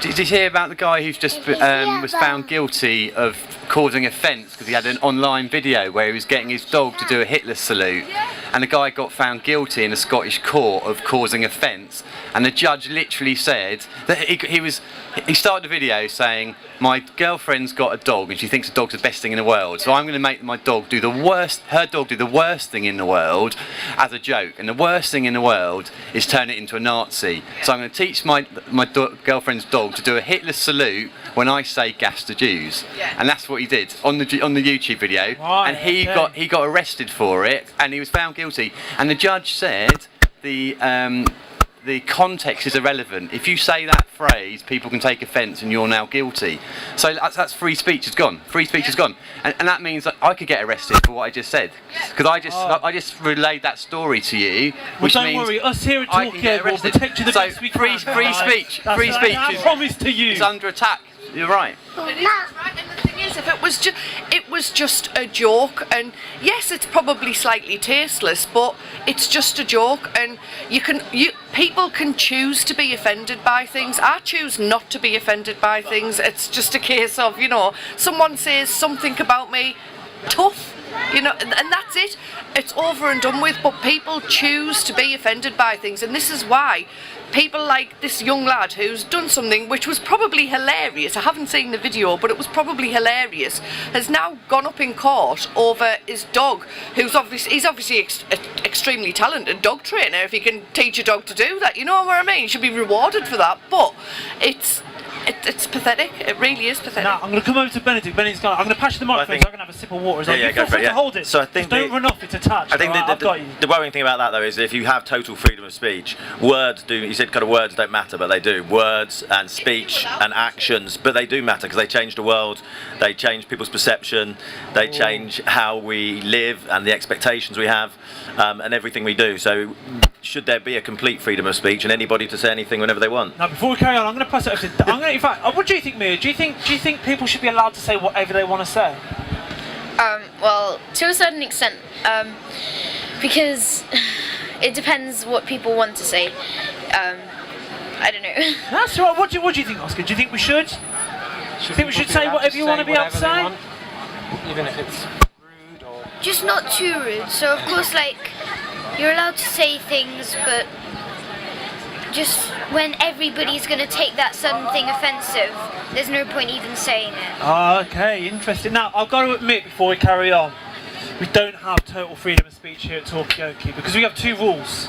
Did you hear about the guy who's just was found guilty of causing offence because he had an online video where he was getting his dog to do a Hitler salute, and the guy got found guilty in a Scottish court of causing offence, and the judge literally said that he started the video saying, my girlfriend's got a dog and she thinks the dog's the best thing in the world, so I'm going to make her dog do the worst thing in the world as a joke, and the worst thing in the world is turn it into a Nazi. So I'm going to teach my girlfriend's dog to do a Hitler salute when I say gas the Jews, and that's what he did on the YouTube video, and he got arrested for it, and he was found guilty, and the judge said the context is irrelevant. If you say that phrase, people can take offence and you're now guilty. So that's free speech is gone. Free speech is gone. And that means that I could get arrested for what I just said. Because I just relayed that story to you. Which don't means worry, us here at Talkaoke will protect you the best we can. Free speech I promise to you. is under attack. You're right. It is right, and the thing is, if it was just a joke, and yes, it's probably slightly tasteless, but it's just a joke, and people can choose to be offended by things. I choose not to be offended by things. It's just a case of, someone says something about me, tough. And that's it. It's over and done with, but people choose to be offended by things, and this is why people like this young lad who's done something which was probably hilarious. I haven't seen the video, but it was probably hilarious. Has now gone up in court over his dog, he's obviously extremely talented dog trainer. If he can teach a dog to do that, you know what I mean? He should be rewarded for that. But it's pathetic. It really is pathetic. Now, I'm going to come over to Benedict. I'm going to pass you the microphone so I can have a sip of water as well. Yeah, Feel free to hold it. So I think don't run off, it's attached. I think the worrying thing about that, though, is if you have total freedom of speech, words do, you said kind of words don't matter, but they do. Words and speech and actions, but they do matter because they change the world, they change people's perception, they change how we live and the expectations we have, and everything we do. So should there be a complete freedom of speech and anybody to say anything whenever they want? Now, before we carry on, I'm going to pass it over to... in fact, what do you think, Mia? Do you think people should be allowed to say whatever they want to say? Well, to a certain extent, because it depends what people want to say. I don't know. That's right. What do you think, Oscar? Do you think we should? Do you think we should say whatever you want to be able to say? Even if it's rude or... Just not too rude. So, of course, you're allowed to say things, but just when everybody's going to take that something offensive, there's no point even saying it. Okay, interesting. Now, I've got to admit before we carry on, we don't have total freedom of speech here at Talkaoke because we have two rules.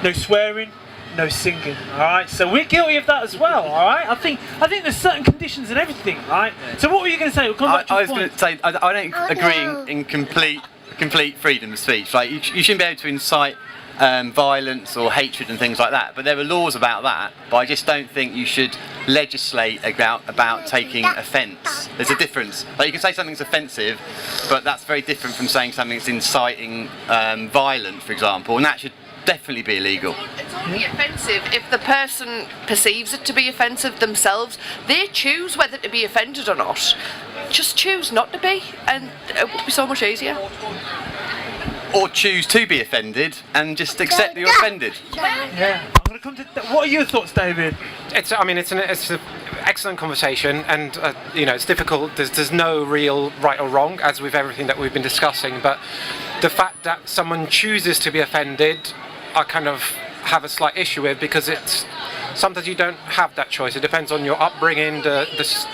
No swearing, no singing, alright? So we're guilty of that as well, alright? I think there's certain conditions and everything, right? So what were you going to say? We'll come back to I was going to say, I don't agree in complete freedom of speech. You shouldn't be able to incite violence or hatred and things like that, but there are laws about that, but I just don't think you should legislate about taking offence. There's a difference. You can say something's offensive, but that's very different from saying something's inciting violence, for example, and that should definitely be illegal. It's only offensive if the person perceives it to be offensive themselves. They choose whether to be offended or not. Just choose not to be, and it would be so much easier. Or choose to be offended and just accept that you're offended. Yeah. I'm going to come to. What are your thoughts, David? It's an excellent conversation, and it's difficult. There's no real right or wrong, as with everything that we've been discussing. But the fact that someone chooses to be offended, I kind of have a slight issue with, because it's sometimes you don't have that choice. It depends on your upbringing, the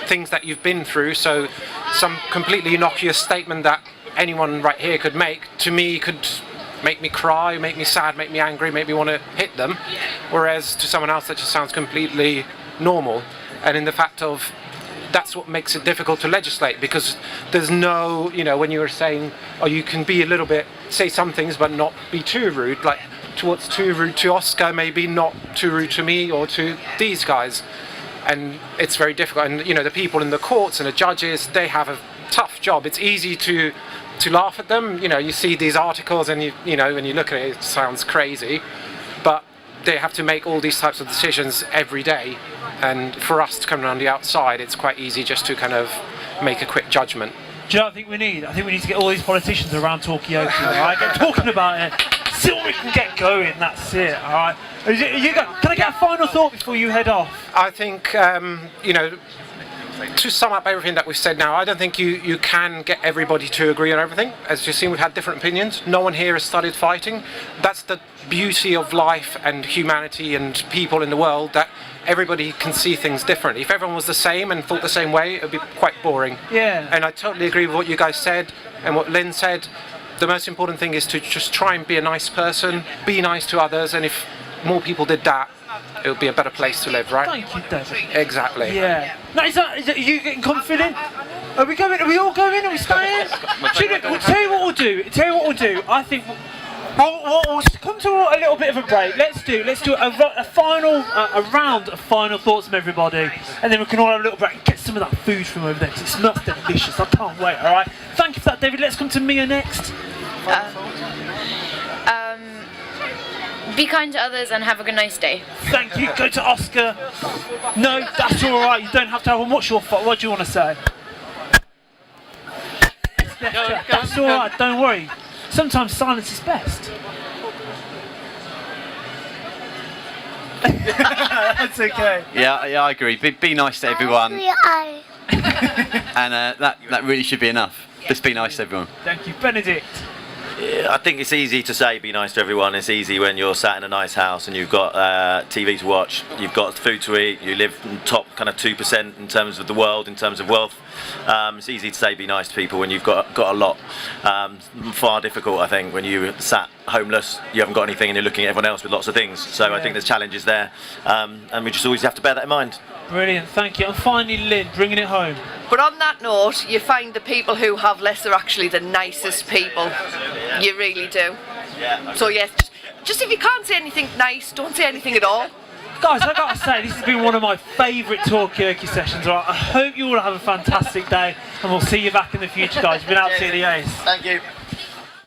things that you've been through. So some completely innocuous statement that anyone right here could make, to me, could make me cry, make me sad, make me angry, make me want to hit them, whereas to someone else that just sounds completely normal. And in the fact of, that's what makes it difficult to legislate, because there's no, when you were saying, you can be a little bit, say some things but not be too rude, to what's too rude to Oscar, maybe not too rude to me or to these guys. And it's very difficult, and the people in the courts and the judges, they have a tough job. It's easy to laugh at them. You see these articles and when you look at it, it sounds crazy, but they have to make all these types of decisions every day, and for us to come around the outside, it's quite easy just to kind of make a quick judgment. Do you know what I think we need? I think we need to get all these politicians around Talkaoke, alright? Get talking about it. See what we can get going, that's it, alright? Can I get a final thought before you head off? I think, you know, to sum up everything that we've said now, I don't think you can get everybody to agree on everything. As you've seen, we've had different opinions. No one here has studied fighting. That's the beauty of life and humanity and people in the world, that everybody can see things different. If everyone was the same and thought the same way, it would be quite boring. Yeah. And I totally agree with what you guys said and what Lynn said. The most important thing is to just try and be a nice person, be nice to others, and if more people did that, it would be a better place to live, right? Thank you, David. Exactly. Yeah. Now, is that you getting confident? Are we going? Are we all going? Are we staying? We'll tell you what we'll do. I think we'll come to a little bit of a break. Let's do a final round of final thoughts from everybody, and then we can all have a little break and get some of that food from over there, because it smells delicious. I can't wait. All right. Thank you for that, David. Let's come to Mia next. Be kind to others and have a nice day. Thank you. Go to Oscar. No, that's all right. You don't have to have one. What do you want to say? That's all right. Don't worry. Sometimes silence is best. That's okay. Yeah, I agree. Be nice to everyone. And that really should be enough. Just be nice to everyone. Thank you, Benedict. Yeah, I think it's easy to say be nice to everyone. It's easy when you're sat in a nice house and you've got TV to watch, you've got food to eat, you live in top kind of 2% in terms of the world, in terms of wealth. It's easy to say be nice to people when you've got a lot. Far difficult, I think, when you sat homeless, you haven't got anything and you're looking at everyone else with lots of things. So yeah. I think there's challenges there, and we just always have to bear that in mind. Brilliant, thank you. And finally, Lynn, bringing it home. But on that note, you find the people who have less are actually the nicest people. You really do. So yes, just if you can't say anything nice, don't say anything at all. Guys, I gotta say, this has been one of my favourite Talkaoke sessions. Right? I hope you all have a fantastic day, and we'll see you back in the future, guys. You've been absolutely ace. Thank you.